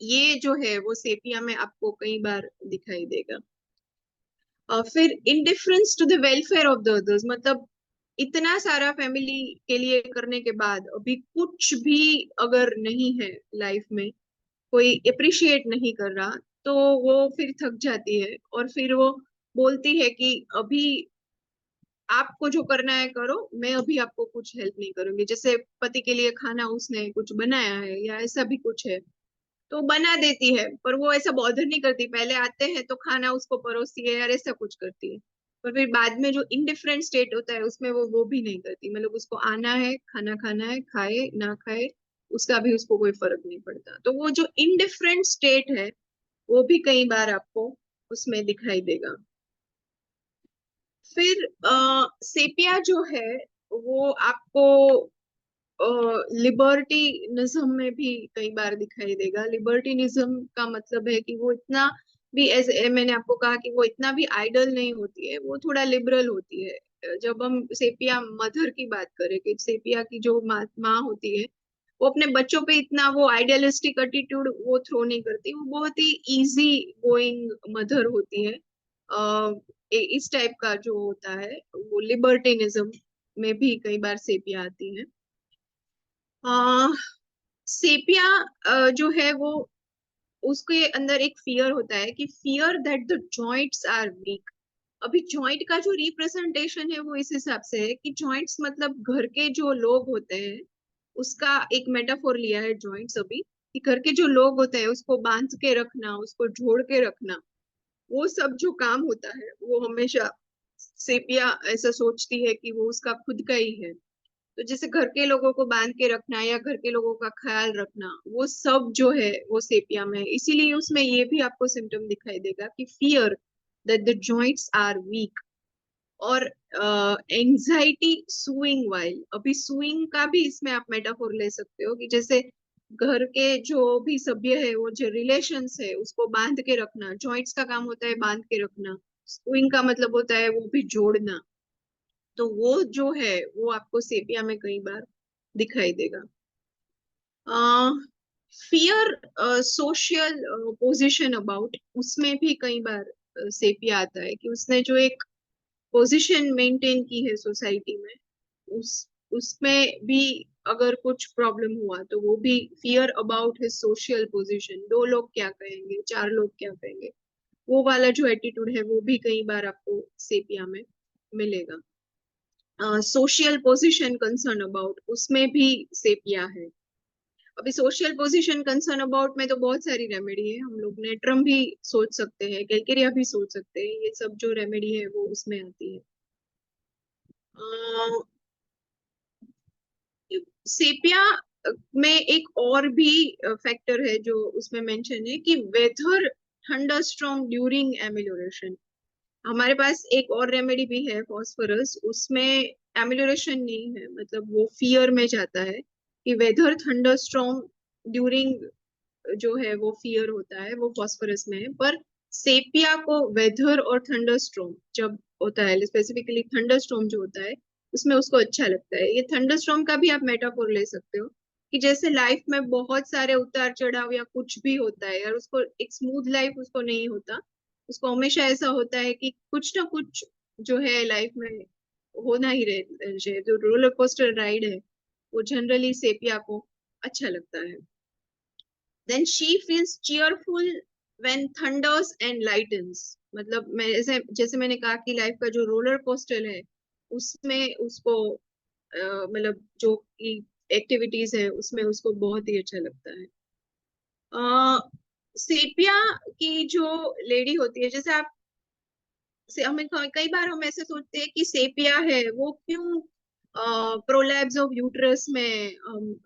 ये जो है वो सेपिया में आपको कई बार दिखाई देगा। फिर indifference to the welfare of the others, मतलब इतना सारा फैमिली के लिए करने के बाद अभी कुछ भी अगर नहीं है लाइफ में, कोई अप्रिशिएट नहीं कर रहा, तो वो फिर थक जाती है और फिर वो बोलती है कि अभी आपको जो करना है करो, मैं अभी आपको कुछ हेल्प नहीं करूंगी। जैसे पति के लिए खाना उसने कुछ बनाया है या ऐसा भी कुछ है तो बना देती है, पर वो ऐसा बॉदर नहीं करती, पहले आते हैं तो खाना उसको परोसती है यार, ऐसा कुछ करती है। पर फिर बाद में जो इनडिफरेंट स्टेट होता है उसमें वो भी नहीं करती, मतलब उसको आना है, खाना खाना है, खाए ना खाए उसका भी उसको कोई फर्क नहीं पड़ता। तो वो जो इनडिफरेंट स्टेट है वो भी कई बार आपको उसमें दिखाई देगा। फिर सेपिया जो है वो आपको लिबर्टीनिज्म में भी कई बार दिखाई देगा। लिबर्टीनिज्म का मतलब है कि वो इतना भी, ऐसे मैंने आपको कहा कि वो इतना भी आइडल नहीं होती है, वो थोड़ा लिबरल होती है। जब हम सेपिया मदर की बात करें कि सेपिया की जो माँ होती है, वो अपने बच्चों पे इतना वो आइडियलिस्टिक एटीट्यूड वो थ्रो नहीं करती, वो बहुत ही इजी गोइंग मदर होती है। इस टाइप का जो होता है वो लिबर्टिनिज्म में भी कई बार सेपिया आती है। सेपिया जो है वो उसके अंदर एक फियर होता है कि fear that the joints are weak. अभी जॉइंट का जो रिप्रेजेंटेशन है वो इस हिसाब से है कि जॉइंट्स मतलब घर के जो लोग होते हैं, उसका एक मेटाफोर लिया है जॉइंट्स अभी, कि घर के जो लोग होते हैं उसको बांध के रखना, उसको जोड़ के रखना, वो सब जो काम होता है वो हमेशा सेपिया ऐसा सोचती है कि वो उसका खुद का ही है। तो जैसे घर के लोगों को बांध के रखना या घर के लोगों का ख्याल रखना, वो सब जो है वो सेपिया में है। इसीलिए उसमें ये भी आपको सिम्टम दिखाई देगा कि fear that the joints are weak, और एंजाइटी सुइंग वाइल। अभी सुइंग का भी इसमें आप मेटाफोर ले सकते हो कि जैसे घर के जो भी सभ्य है, वो जो रिलेशंस है उसको बांध के रखना, जॉइंट्स का काम होता है बांध के रखना, सुइंग का मतलब होता है वो भी जोड़ना। तो वो जो है वो आपको सेपिया में कई बार दिखाई देगा। फियर सोशल पोजीशन अबाउट, उसमें भी कई बार सेपिया आता है कि उसने जो एक पोजीशन मेंटेन की है सोसाइटी में, उस उसमें भी अगर कुछ प्रॉब्लम हुआ तो वो भी fear about his social position, दो लोग क्या कहेंगे, चार लोग क्या कहेंगे, वो वाला जो एटीट्यूड है वो भी कई बार आपको सेपिया में मिलेगा। सोशल पोजीशन कंसर्न अबाउट, उसमें भी सेपिया है। अभी सोशल पोजीशन कंसर्न अबाउट में तो बहुत सारी रेमेडी है, हम लोग नेट्रम भी सोच सकते हैं, कैलकेरिया भी सोच सकते हैं, ये सब जो रेमेडी है वो उसमें आती है। सेपिया में एक और भी फैक्टर है जो उसमें मेंशन है कि वेदर थंडरस्टॉर्म ड्यूरिंग एमिलोरेशन। हमारे पास एक और रेमेडी भी है फॉस्फोरस, उसमें एमिलोरेशन नहीं है, मतलब वो फियर में जाता है कि वेदर थंडरस्टॉर्म ड्यूरिंग जो है वो फियर होता है, वो फॉस्फोरस में है। पर सेपिया को वेदर और थंडरस्टॉर्म जब होता है, स्पेसिफिकली थंडरस्टॉर्म जो होता है उसमें उसको अच्छा लगता है। ये थंडरस्टॉर्म का भी आप मेटाफोर ले सकते हो कि जैसे लाइफ में बहुत सारे उतार चढ़ाव या कुछ भी होता है, यार उसको एक स्मूथ लाइफ उसको नहीं होता, उसको हमेशा ऐसा होता है कि कुछ ना कुछ जो है लाइफ में होना ही रहे, जो रोलर कोस्टर राइड है वो जनरली सेपिया को अच्छा लगता है। Then she feels cheerful when thunders and lightens, मतलब मैं जैसे जैसे मैंने कहा कि लाइफ का जो रोलर कोस्टर है उसमें उसको मतलब जो की एक्टिविटीज है उसमें उसको बहुत ही अच्छा लगता है। सेपिया की जो लेडी होती है, जैसे आप से हमें कई बार हम ऐसे सोचते हैं कि सेपिया है वो क्यों प्रोलैप्स ऑफ यूट्रस में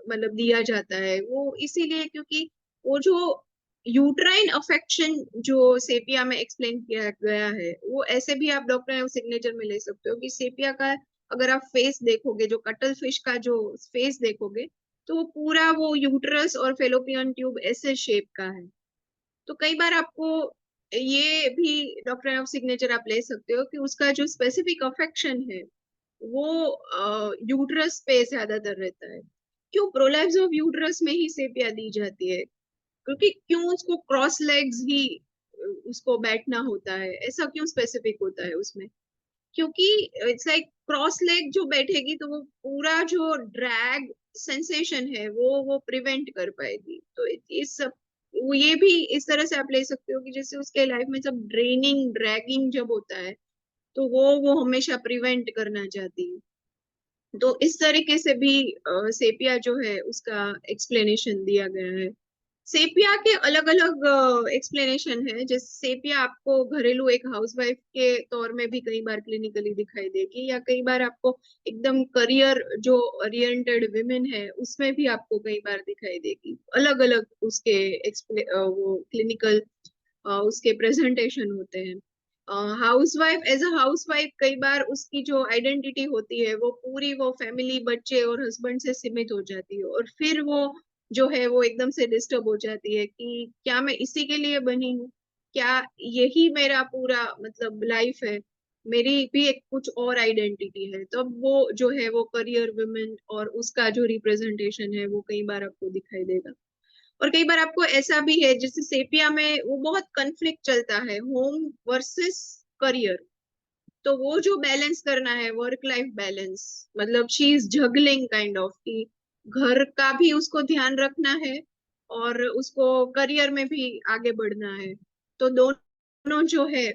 मतलब दिया जाता है, वो इसीलिए क्योंकि वो जो यूट्राइन अफेक्शन जो सेपिया में एक्सप्लेन किया गया है, वो ऐसे भी आप डॉक्टर सिग्नेचर में ले सकते हो कि सेपिया का अगर आप फेस देखोगे, जो कटल फिश का जो फेस देखोगे, तो वो पूरा वो यूट्रस और फेलोपियन ट्यूब ऐसे शेप का है। तो कई बार आपको ये भी डॉक्टर ऑफ सिग्नेचर आप ले सकते हो कि उसका जो स्पेसिफिक अफेक्शन है वो यूट्रस पे ज्यादातर रहता है। क्यों प्रोलैप्स ऑफ यूट्रस में ही सेपिया दी जाती है, क्योंकि क्यों उसको क्रॉस लेग्स ही उसको बैठना होता है, ऐसा क्यों स्पेसिफिक होता है उसमें? क्योंकि इट्स लाइक क्रॉस लेग जो बैठेगी तो वो पूरा जो ड्रैग सेंसेशन है वो प्रिवेंट कर पाएगी। तो इस सब वो ये भी इस तरह से आप ले सकते हो कि जैसे उसके लाइफ में सब ड्रेनिंग ड्रैगिंग जब होता है तो वो हमेशा प्रिवेंट करना चाहती है। तो इस तरीके से भी सेपिया जो है उसका एक्सप्लेनेशन दिया गया है। सेपिया के अलग अलग एक्सप्लेनेशन है, जैसे सेपिया आपको घरेलू एक हाउसवाइफ के तौर में भी कई बार क्लिनिकली दिखाई देगी, या कई बार आपको एकदम करियर जो ओरिएंटेड विमेन है उसमें भी आपको कई बार दिखाई देगी। अलग अलग उसके वो क्लिनिकल उसके प्रेजेंटेशन होते हैं। हाउसवाइफ एज अ हाउसवाइफ कई बार उसकी जो आइडेंटिटी होती है वो पूरी वो फैमिली बच्चे और हस्बैंड से सीमित हो जाती है, और फिर वो जो है वो एकदम से डिस्टर्ब हो जाती है कि क्या मैं इसी के लिए बनी हूँ, क्या यही मेरा पूरा मतलब लाइफ है, मेरी भी एक कुछ और आइडेंटिटी है। तब वो जो है वो करियर वुमेन और उसका जो रिप्रेजेंटेशन है वो कई बार आपको दिखाई देगा। और कई बार आपको ऐसा भी है जैसे सेपिया में वो बहुत कन्फ्लिक्ट चलता है होम वर्सेस करियर, तो वो जो बैलेंस करना है वर्क लाइफ बैलेंस, मतलब she is juggling kind of कि घर का भी उसको ध्यान रखना है और उसको करियर में भी आगे बढ़ना है। तो दोनों जो है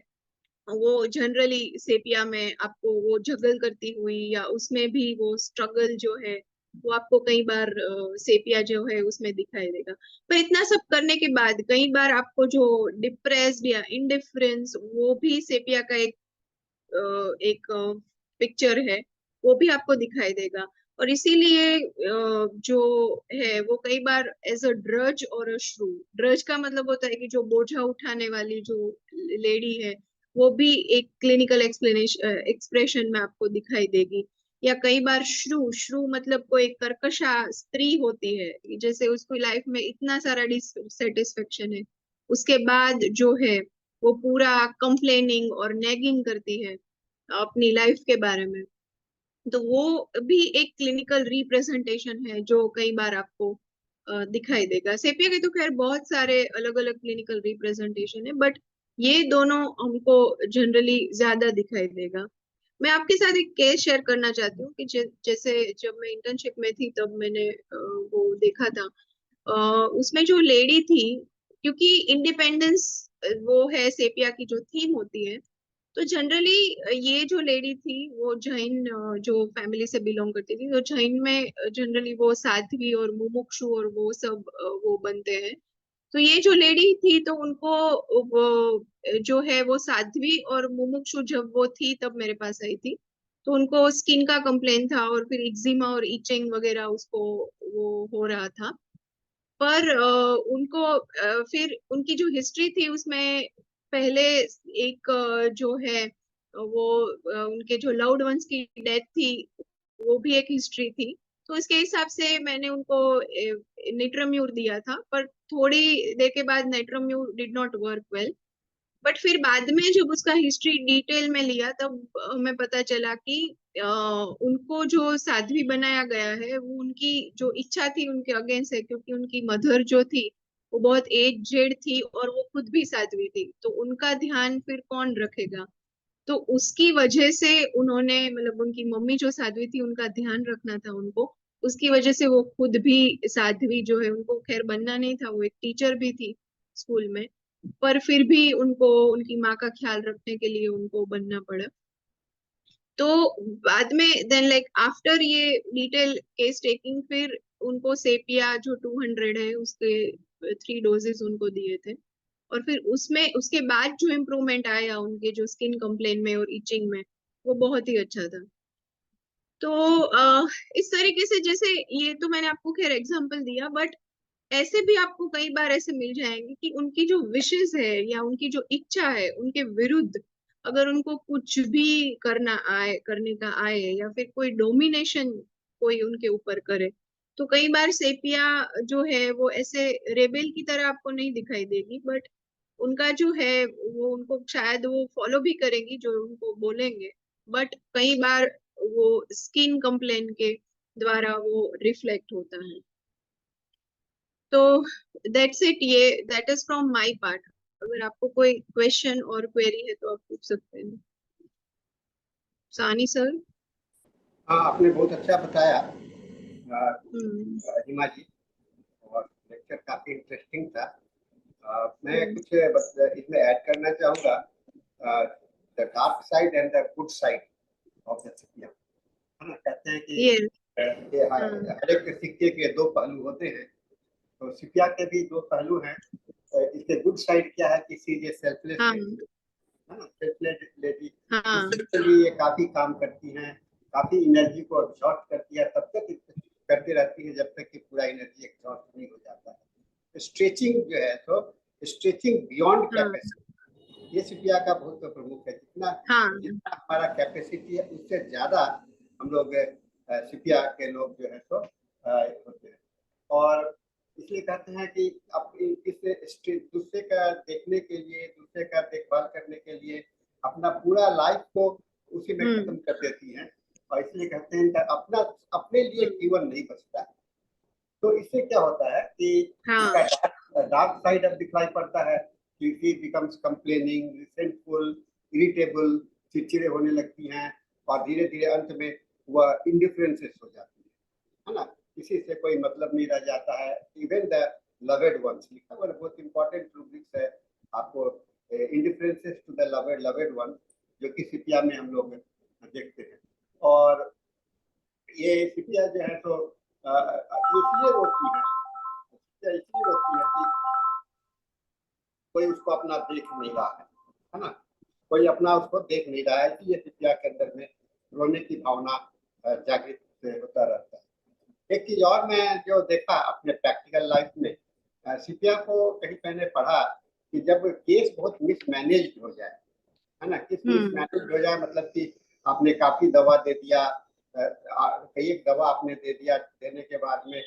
वो जनरली सेपिया में आपको वो जगल करती हुई या उसमें भी वो स्ट्रगल जो है वो आपको कई बार सेपिया जो है उसमें दिखाई देगा। पर इतना सब करने के बाद कई बार आपको जो डिप्रेस्ड या इंडिफरेंस वो भी सेपिया का एक पिक्चर है, वो भी आपको दिखाई देगा। और इसीलिए जो है वो कई बार एज अ ड्रज और अ श्रू, ड्रज का मतलब होता है कि जो बोझा उठाने वाली जो लेडी है वो भी एक क्लिनिकल एक्सप्लेनेशन एक्सप्रेशन में आपको दिखाई देगी। या कई बार श्रू, श्रू मतलब कोई एक कर्कशा स्त्री होती है, जैसे उसको लाइफ में इतना सारा डिससेटिस्फेक्शन है, उसके बाद जो है वो पूरा कंप्लेनिंग और नेगिंग करती है अपनी लाइफ के बारे में। तो वो भी एक क्लिनिकल रिप्रेजेंटेशन है जो कई बार आपको दिखाई देगा। सेपिया के तो खैर बहुत सारे अलग अलग क्लिनिकल रिप्रेजेंटेशन है, बट ये दोनों हमको जनरली ज्यादा दिखाई देगा। मैं आपके साथ एक केस शेयर करना चाहती हूँ कि जैसे जब मैं इंटर्नशिप में थी तब मैंने वो देखा था। उसमें जो लेडी थी, क्योंकि इंडिपेंडेंस वो है सेपिया की जो थीम होती है, तो जनरली ये जो लेडी थी वो जैन जो फैमिली से बिलोंग करती थी, तो जैन में जनरली वो साध्वी और मुमुक्षु और वो सब वो बनते हैं। तो ये जो लेडी थी तो उनको वो जो है वो साध्वी और मुमुक्षु जब वो थी तब मेरे पास आई थी, तो उनको स्किन का कंप्लेन था और फिर एक्जिमा और इचिंग वगैरह उसको वो हो रहा था। पर उनको फिर उनकी जो हिस्ट्री थी उसमें पहले एक जो है वो उनके जो लव्ड वंस की डेथ थी, वो भी एक हिस्ट्री थी। तो इसके हिसाब से मैंने उनको नेट्रम्यूर दिया था, पर थोड़ी देर के बाद natrum mur did not work well. But फिर बाद में जब उसका हिस्ट्री डिटेल में लिया तब हमें पता चला कि उनको जो साध्वी बनाया गया है वो उनकी जो इच्छा थी उनके अगेंस्ट है, क्योंकि उनकी मदर जो थी वो बहुत एजेड थी और वो खुद भी साध्वी थी, तो उनका ध्यान फिर कौन रखेगा। तो उसकी वजह से उन्होंने, मतलब उनकी मम्मी जो साध्वी थी उनका ध्यान रखना था उनको, उसकी वजह से वो खुद भी साध्वी जो है, उनको खैर बनना नहीं था, वो एक टीचर भी थी स्कूल में, पर फिर भी उनको उनकी माँ का ख्याल रखने के लिए उनको बनना पड़ा। तो बाद में देन लाइक आफ्टर ये डिटेल केस टेकिंग, फिर उनको सेपिया जो 200 है उसके 3 डोजेस उनको दिए थे, और फिर उसमें उसके बाद जो इम्प्रूवमेंट आया उनके जो स्किन कंप्लेन में और इचिंग में, वो बहुत ही अच्छा था। तो इस तरीके से, जैसे ये तो मैंने आपको खैर एग्जांपल दिया, बट ऐसे भी आपको कई बार ऐसे मिल जाएंगे कि उनकी जो विशेस है या उनकी जो इच्छा है उनके विरुद्ध अगर उनको कुछ भी करना आए, करने का आए, या फिर कोई डोमिनेशन कोई उनके ऊपर करे, तो कई बार सेपिया जो है वो ऐसे रेबेल की तरह आपको नहीं दिखाई देगी, बट उनका जो है वो उनको शायद वो फॉलो भी करेंगी जो उनको बोलेंगे, बट कई बार वो स्किन कंप्लेन के द्वारा वो रिफ्लेक्ट होता है। तो दैट्स इट, ये that is from my part. अगर आपको कोई क्वेश्चन और क्वेरी है तो आप पूछ सकते हैं। सानी सर। हाँ, आपने बहुत अच्छा बताया हम्म। हिमा जी, और लेक्चर काफी इंटरेस्टिंग था। मैं हम्म। कुछ बस इसमें ऐड करना चाहूंगा, the dark side and the good side of the सिपिया। है ना, कहते हैं कि ये। हाँ। हर एक सिक्के के दो पहलू होते हैं, तो सिपिया के भी दो पहलू हैं। इसके गुड साइड क्या है कि सी ये सेल्फलेस हाँ। लेडी है ना, सेल्फलेस लेडी हाँ। दूसरे के लिए काफी काम करती हैं, काफी एनर्जी को एग्जॉस्ट करती है, तब तक करती रहती है जब तक कि पूरा एनर्जी एग्जॉस्ट नहीं हो जाता है। स्ट्रेचिंग जो है, तो स्ट्रेचिंग बियॉन्ड हाँ। कैपेसिटी, ये सिपिया का बहुत प्रमुख है। जितना हाँ। जितना हमारा कैपेसिटी है उससे ज्यादा हम लोग सिपिया के लोग जो है तो होते हैं। और इसलिए कहते हैं कि अब इस दूसरे का देखने के लिए, दूसरे का देखभाल करने के लिए अपना पूरा लाइफ को उसी में खत्म हम्म। कर देती हैं, और इसलिए कहते हैं कि अपना अपने लिए जीवन नहीं बचता है। तो इससे क्या होता है कि इसका हाँ। डार्क साइड अब दिखाई पड़ता है कि she becomes complaining, resentful, irritable, चिड़चिड़े होने लगती हैं, और धीरे धीरे अंत में वह इंडिफरेंसेस हो जाती है ना, किसी से कोई मतलब नहीं रह जाता है। इवन द लवेड वंस लिखा हुआ बहुत इंपॉर्टेंट रूब्रिक्स है आपको, इंडिफरेंसेस टू द लवेड वन, जो कि सिपिया में हम लोग देखते हैं। और ये सिपिया जो है तो इसलिए रोती है, इसलिए रोती है कि कोई उसको अपना देख नहीं रहा है ना, कोई अपना उसको देख नहीं रहा है, इसलिए सिपिया के अंदर में रोने की भावना जागृत होता रहता है। एक चीज और मैं जो देखा अपने प्रैक्टिकल लाइफ में, सिपिया को कहीं मैंने पढ़ा कि जब केस बहुत मिसमैनेज्ड हो जाए, है ना, किस मिसमैनेज हो जाए, मतलब कि आपने काफी दवा दे दिया, कई एक दवा आपने दे दिया, देने के बाद में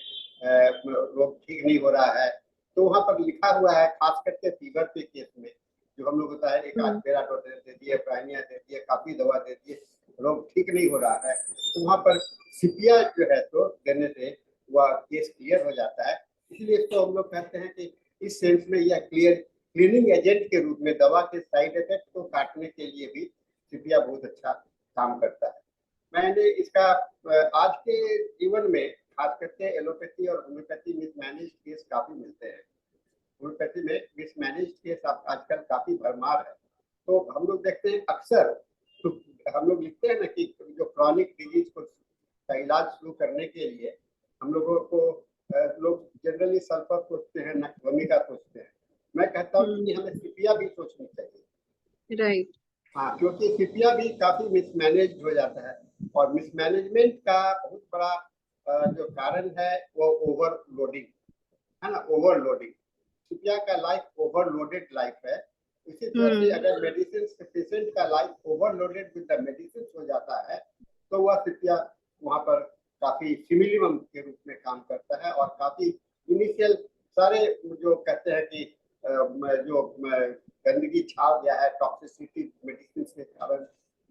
रोग ठीक नहीं हो रहा है, तो वहां पर लिखा हुआ है, खास करके फीवर के केस में जो हम लोग होता है, एक आध पेराडोल दे दिए, प्राइनिया दे दिए, काफी दवा दे दिए, रोग ठीक नहीं हो रहा है, तो वहां पर सिपिया जो है तो देने से वह केस क्लियर हो जाता है। इसलिए इसको हम लोग कहते हैं कि इस सेंस में यह क्लीनिंग एजेंट के रूप में दवा के साइड इफेक्ट को काटने के लिए भी सीपिया बहुत अच्छा काम करता है। मैंने इसका आज के जीवन में खास करके एलोपैथी और होम्योपैथी मिसमैनेज केस काफी मिलते हैं। होम्योपैथी में मिसमैनेज केस आजकल काफी भरमार है। तो हम लोग देखते हैं अक्सर, तो हम लोग लिखते हैं ना कि जो क्रॉनिक डिजीज को का इलाज शुरू करने के लिए हम लोगों को लोग जनरली सल्फर सोचते हैं, ना भूमिका सोचते हैं। मैं कहता हूँ कि हमें सीपिया भी सोचनी चाहिए। राइट। हाँ, क्योंकि सीपिया भी काफी मिसमैनेज हो जाता है और मिसमैनेजमेंट का बहुत बड़ा जो कारण है वो ओवरलोडिंग है ना, ओवरलोडिंग। सीपिया का लाइफ ओवरलोडेड लाइफ है। इसी तरह से अगर मेडिसिन पेशेंट का life overloaded with the medicine हो जाता है तो वह सीपिया वहां पर काफी सिमिलियम के रूप में काम करता है और काफी इनिशियल सारे जो कहते हैं कि जो गंदगी छाव गया है, टॉक्सिसिटी मेडिसिन के कारण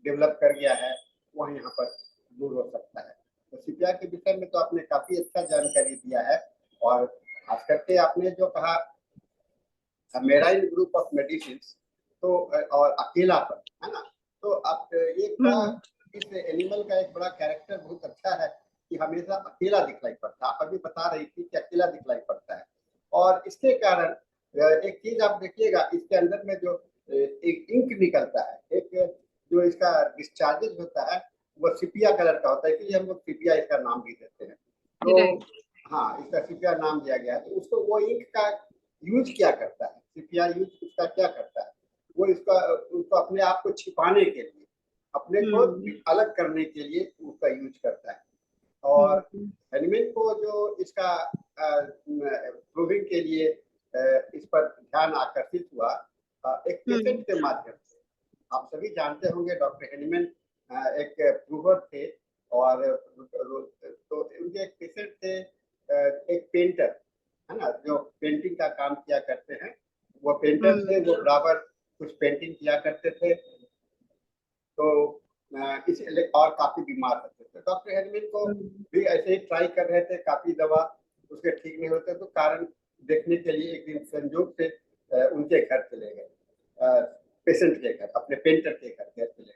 डेवलप कर गया है, वह यहाँ पर दूर हो सकता है। तो सीपिया के विषय में तो आपने काफी अच्छा जानकारी दिया है और खास करके आपने जो कहा मेराइन ग्रुप ऑफ मेडिसिन तो और अकेलापन है ना, तो आप ये बड़ा इस एनिमल का एक बड़ा कैरेक्टर बहुत अच्छा है कि हमेशा अकेला दिखलाई पड़ता है। आप अभी बता रही थी कि अकेला दिखलाई पड़ता है और इसके कारण एक चीज आप देखिएगा, इसके अंदर में जो एक इंक निकलता है, एक जो इसका डिस्चार्जेज होता है वो सिपिया कलर का होता है, इसलिए हम लोग सिपिया इसका नाम भी देते हैं। तो हाँ, इसका सिपिया नाम दिया गया है। तो उसको वो इंक का यूज क्या करता है, सीपिया यूज उसका क्या करता है, वो इसका उसको अपने आप को छिपाने के लिए, अपने को अलग करने के लिए उसका यूज करता है। और एनिमल को जो इसका प्रूविंग के लिए इस पर ध्यान आकर्षित हुआ एक पेशेंट के माध्यम से। आप सभी जानते होंगे डॉक्टर हेनिमैन एक प्रूवर थे और तो उनके एक पेशेंट थे, एक पेंटर है ना, जो पेंटिंग का काम किया करते हैं। वो पेंटर थे, वो बराबर कुछ पेंटिंग किया करते थे, तो इसलिए और काफी बीमार रहते थे। डॉक्टर हेनिमैन को भी ऐसे ही ट्राई कर रहे थे, काफी दवा उसके ठीक नहीं होते, तो कारण देखने के लिए एक दिन संयोग से उनके घर चले गए, पेशेंट के घर, अपने पेंटर के घर चले गए।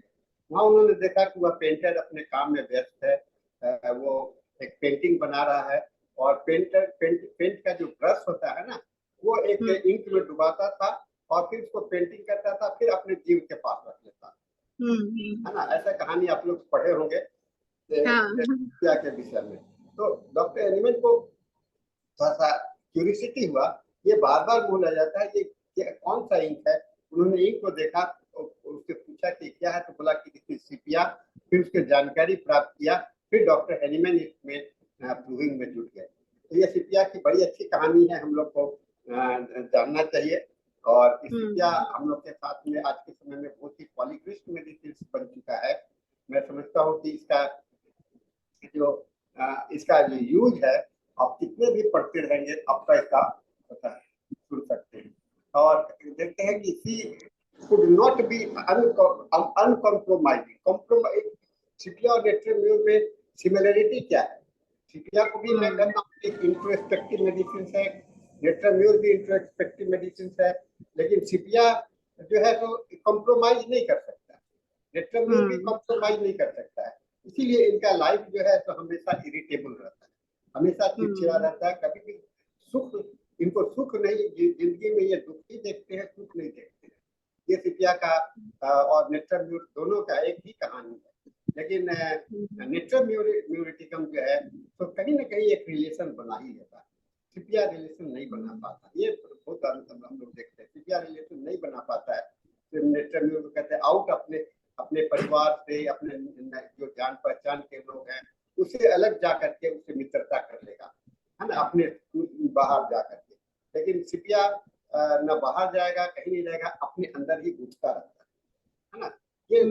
वहाँ उन्होंने देखा कि वह पेंटर अपने काम में व्यस्त है, वो एक पेंटिंग बना रहा है और पेंट का जो ब्रश होता है ना, वो एक इंक में डुबाता था और फिर उसको पेंटिंग करता था, फिर अपने जीव के पास रख लेता है ना। ऐसा कहानी आप लोग पढ़े होंगे सीपिया के विषय में। तो डॉक्टर हेनिमैन को थोड़ा सा क्यूरियोसिटी हुआ, ये बार बार बोला जाता है ये कौन सा इंक है। उन्होंने इंक को देखा, उससे पूछा कि क्या है, तो बोला कि सीपिया। फिर उसके जानकारी प्राप्त किया, फिर डॉक्टर हेनिमैन इसमें प्रूविंग में जुट गए। तो ये सीपिया की बड़ी अच्छी कहानी है, हम लोग को जानना चाहिए। और सीपिया हम लोग के साथ में आज के समय में बहुत ही पॉलीक्रिस्ट मेडिसिन बन चुका है। मैं समझता हूँ कि इसका जो यूज है, आप कितने भी पढ़ते रहेंगे आपका इसका पता है, सुन सकते हैं। और देखते हैं कि सी could not be uncompromising. सीपिया और नेट्रोम्यूर में सिमिलरिटी क्या है? सीपिया को भी मैं कहता हूँ एक इंट्रोस्पेक्टिव मेडिसिन है, नेट्रोम्यूर भी इंट्रोस्पेक्टिव मेडिसिन है, लेकिन सीपिया जो है तो कॉम्प्रोमाइज नहीं कर सकता, नेट्रोम्यूर भी कॉम्प्रोमाइज नहीं कर सकता है। इसीलिए इनका लाइफ जो है तो हमेशा इरिटेबल रहता है, हमेशा चिड़चिड़ा रहता है। कभी भी सुख, इनको सुख नहीं, जिंदगी में ये दुख ही देखते हैं, सुख नहीं देखते हैं। ये सीपिया का और नेट्रोम्यूर दोनों का एक ही कहानी है। लेकिन नेट्रोम्यूरिटिकम जो है तो कहीं ना कहीं एक रिलेशन बना ही लेता है, सीपिया रिलेशन नहीं बना पाता। ये बहुत हम लोग देखते हैं, सीपिया रिलेशन नहीं बना पाता है। तो नेट्रोम्यूर को कहते हैं आउट, अपने परिवार से, अपने जो जान पहचान के लोग हैं उससे अलग जा करके उससे मित्रता कर लेगा, है ना, अपने बाहर जा करके। लेकिन सीपिया न बाहर जाएगा, कहीं नहीं जाएगा, अपने अंदर ही घुसता रहता है ना। ये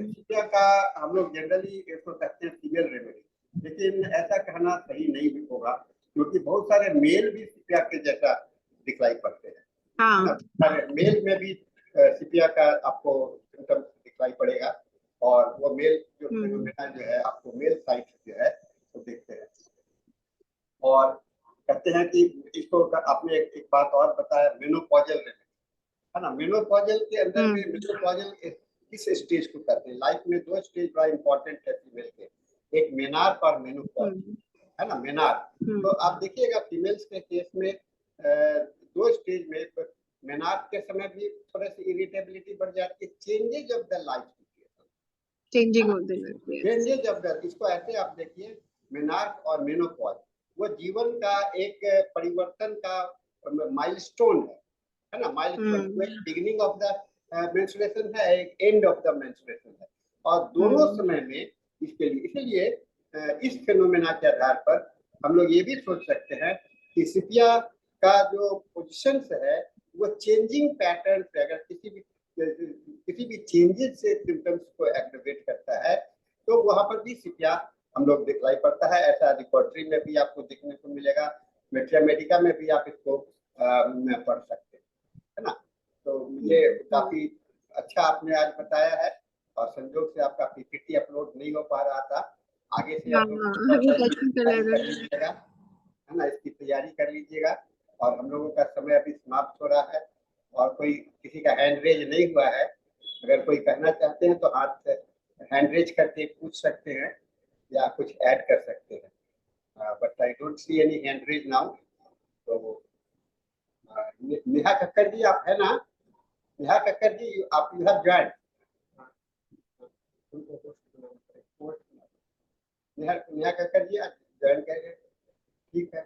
सीपिया का हम लोग जनरली इसको कहते हैं फीमेल रेमेडी, लेकिन ऐसा कहना सही नहीं भी होगा, क्योंकि बहुत सारे मेल भी सीपिया के जैसा दिखलाई पड़ते हैं। मेल में भी सीपिया का आपको सिम्टम दिखलाई पड़ेगा और वो मेल जो फेनोमेना जो है आपको मेल साइट जो है वो देखते हैं। और कहते हैं कि इसको आपने एक बात और बताया, मेनोपॉजल है ना। मेनोपॉजल के अंदर में मेनोपॉजल किस स्टेज को कहते हैं? लाइफ में दो स्टेज बड़ा इंपॉर्टेंट है फीमेल के, एक मेनार्क और मेनोपॉज, है ना। मेनार्क तो आप देखिएगा फीमेल्स के केस में दो स्टेज में मेनार्क के समय भी थोड़ा सी इरिटेबिलिटी बढ़ जाती है, changes of the life, changing of the life, changes of the, इसको ऐसे आप देखिए मेनार्क और मेनोपॉज, वो जीवन का एक परिवर्तन का माइलस्टोन है ना। Milestone, beginning of the menstruation है, एक एंड ऑफ द मेंस्ट्रुएशन है, और दोनों समय में इसके लिए, इसलिए इस फेनोमेना के आधार पर हम लोग ये भी सोच सकते हैं कि सिपिया का जो पोजीशन है वो चेंजिंग पैटर्न से, अगर किसी भी चेंजेस से सिम्टम्स को एक्टिवेट करता है तो वहां पर भी सिपिया हम लोग दिखलाई पड़ता है। ऐसा रिपोर्टरी में भी आपको देखने को मिलेगा, मेट्रिया मेडिका में भी आप इसको पढ़ सकते हैं, है ना। तो ये काफी अच्छा आपने आज बताया है, और संजोग से आपका पीपीटी अपलोड नहीं हो पा रहा था, आगे से आप कर लीजिएगा, है ना, इसकी तैयारी कर लीजिएगा। और हम लोगों का समय अभी समाप्त हो रहा है, और कोई किसी का हैंड रेज नहीं हुआ है, अगर कोई कहना चाहते हैं तो हाथ हैंड रेज करके पूछ सकते हैं या कुछ ऐड कर सकते हैं, but I don't see any hand raise now. तो नेहा कक्कर जी आप है ना? नेहा कक्कर जी आप you have joined. Neha Kakkar ji आप ज्वाइन करें, ठीक है।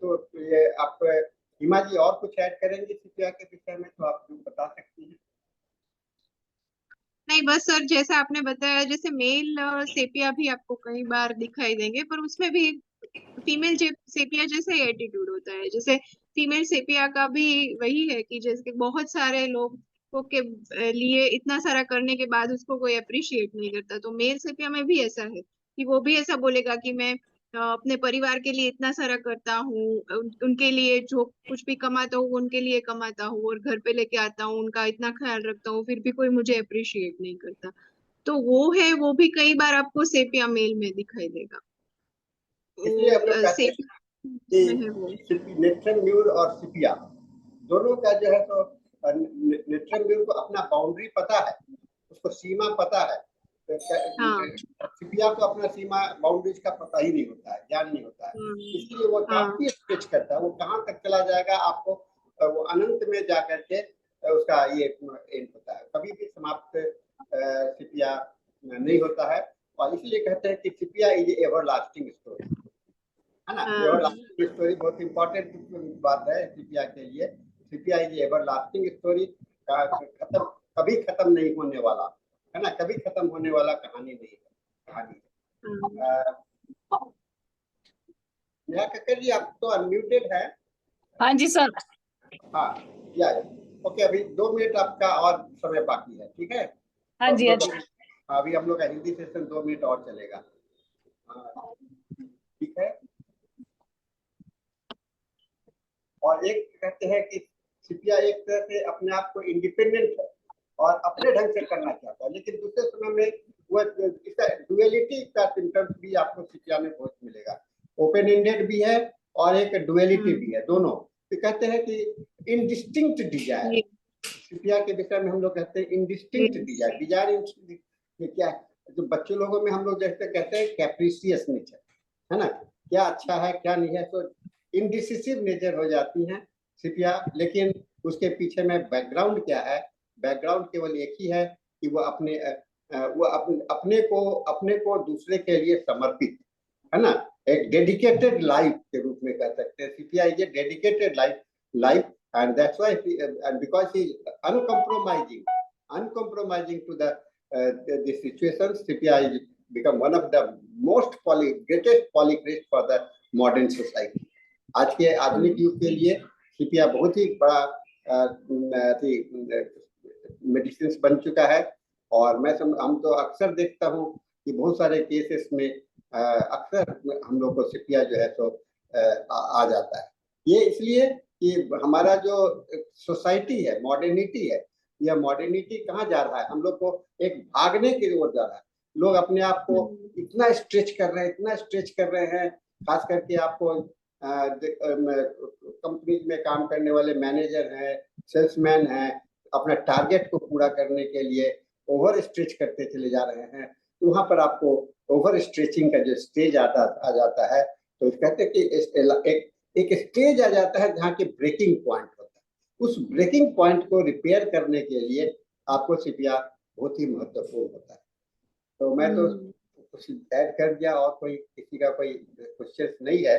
तो ये आप हिमा जी और कुछ ऐड करेंगे सिपिया के विषय में तो आप बता सकती हैं। नहीं बस सर, जैसा आपने बताया, जैसे मेल सेपिया भी आपको कई बार दिखाई देंगे, पर उसमें भी फीमेल सेपिया जैसे एटीट्यूड होता है। जैसे फीमेल सेपिया का भी वही है कि जैसे बहुत सारे लोग के लिए इतना सारा करने के बाद उसको कोई अप्रिशिएट नहीं करता, तो मेल सेपिया में भी ऐसा है कि वो भी ऐसा बोलेगा कि मैं अपने परिवार के लिए इतना सारा करता हूँ, उनके लिए जो कुछ भी कमाता हूँ उनके लिए कमाता हूँ, और घर पे लेके आता हूँ, उनका इतना ख्याल रखता हूँ, फिर भी कोई मुझे अप्रिशिएट नहीं करता। तो वो है, वो भी कई बार आपको सेपिया मेल में दिखाई देगा। इसलिए हम लोग कहते हैं कि नेट्रम म्यूर और सिपिया दोनों का जो है तो नेट्रम म्यूर को अपना बाउंड्री पता है, उसको सीमा पता है, सिपिया को अपना सीमा बाउंड्रीज का पता ही नहीं होता है, ज्ञान नहीं होता है, इसलिए वो काफी स्ट्रेच करता है, वो कहाँ तक चला जाएगा आपको वो अनंत में जाकर के उसका ये एंड होता है, कभी भी समाप्त सिपिया नहीं होता है। और इसलिए कहते हैं कि सिपिया इज एवर लास्टिंग स्टोरी, है ना। एवर लास्टिंग स्टोरी बहुत इंपॉर्टेंट बात है सिपिया के लिए। सिपिया इज एवर लास्टिंग स्टोरी, खत्म, कभी खत्म नहीं होने वाला, है ना, कभी खत्म होने वाला कहानी नहीं है, कहानी है। नेहा कक्कर जी आप तो अनम्यूटेड है। हाँ जी सर। हाँ या ओके, अभी 2 मिनट आपका और समय बाकी है, ठीक है। हाँ जी, अभी हम लोग का हिंदी सेशन 2 मिनट और चलेगा, ठीक है। और एक कहते हैं कि सिपिया एक तरह से अपने आप को इंडिपेंडेंट है और अपने ढंग से करना चाहता है, लेकिन दूसरे समय में वो इसका डुअलिटी का सिम्टम्स भी आपको सिपिया में बहुत मिलेगा। ओपन एंडेड भी है और एक डुअलिटी भी है, दोनों। तो कहते हैं कि इनडिस्टिंक्ट डिजायर, सिपिया के विषय में हम लोग कहते हैं इनडिस्टिंक्ट डिजायर। डिजायर क्या है, जो बच्चे लोगों में हम लोग जैसे कहते हैं कैप्रिशियस नेचर, है ना, क्या अच्छा है क्या नहीं है, तो इनडिसिसिव नेचर हो जाती हैं सिपिया। लेकिन उसके पीछे में बैकग्राउंड क्या है? बैकग्राउंड केवल एक ही है कि वो अपने को दूसरे के लिए समर्पित, है ना, एक डेडिकेटेड लाइफ के रूप में कह सकते हैं। सिपिया is a dedicated life and that's why and because he is uncompromising to the situation, Sipia is become one of the greatest polygraph for the modern society. आज के आधुनिक युग के लिए सिपिया बहुत ही बड़ा मेडिसिन बन चुका है। और हम तो अक्सर देखता हूँ कि बहुत सारे केसेस में अक्सर हम लोग को सिपिया जो है तो आ जाता है। ये इसलिए कि हमारा जो सोसाइटी है, मॉडर्निटी है, यह मॉडर्निटी कहाँ जा रहा है? हम लोग को एक भागने की ओर जा रहा है। लोग अपने आप को इतना स्ट्रेच कर रहे हैं, खास करके आपको कंपनी में काम करने वाले मैनेजर हैं, सेल्समैन हैं, अपना टारगेट को पूरा करने के लिए ओवर स्ट्रेच करते चले जा रहे हैं, तो वहां पर आपको ओवर स्ट्रेचिंग का जो स्टेज आ जाता है, तो कहते हैं कि एक स्टेज आ जाता है जहाँ की ब्रेकिंग पॉइंट होता है। उस ब्रेकिंग पॉइंट को रिपेयर करने के लिए आपको सीपीआर बहुत ही महत्वपूर्ण होता है। तो मैं तो कुछ ऐड कर दिया, और कोई किसी का कोई क्वेश्चन नहीं है,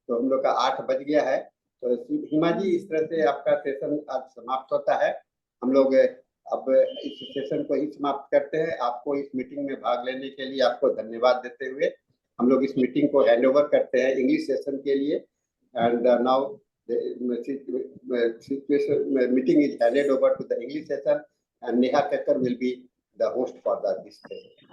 तो हम लोग का 8 बज गया है। तो हिमा जी, इस तरह से आपका सेशन आज समाप्त होता है। हम लोग अब इस सेशन को ही समाप्त करते हैं। आपको इस मीटिंग में भाग लेने के लिए आपको धन्यवाद देते हुए हम लोग इस मीटिंग को हैंड ओवर करते हैं इंग्लिश सेशन के लिए। And now meeting is handed over to the English session, and Neha Kakkar will be the host for this session.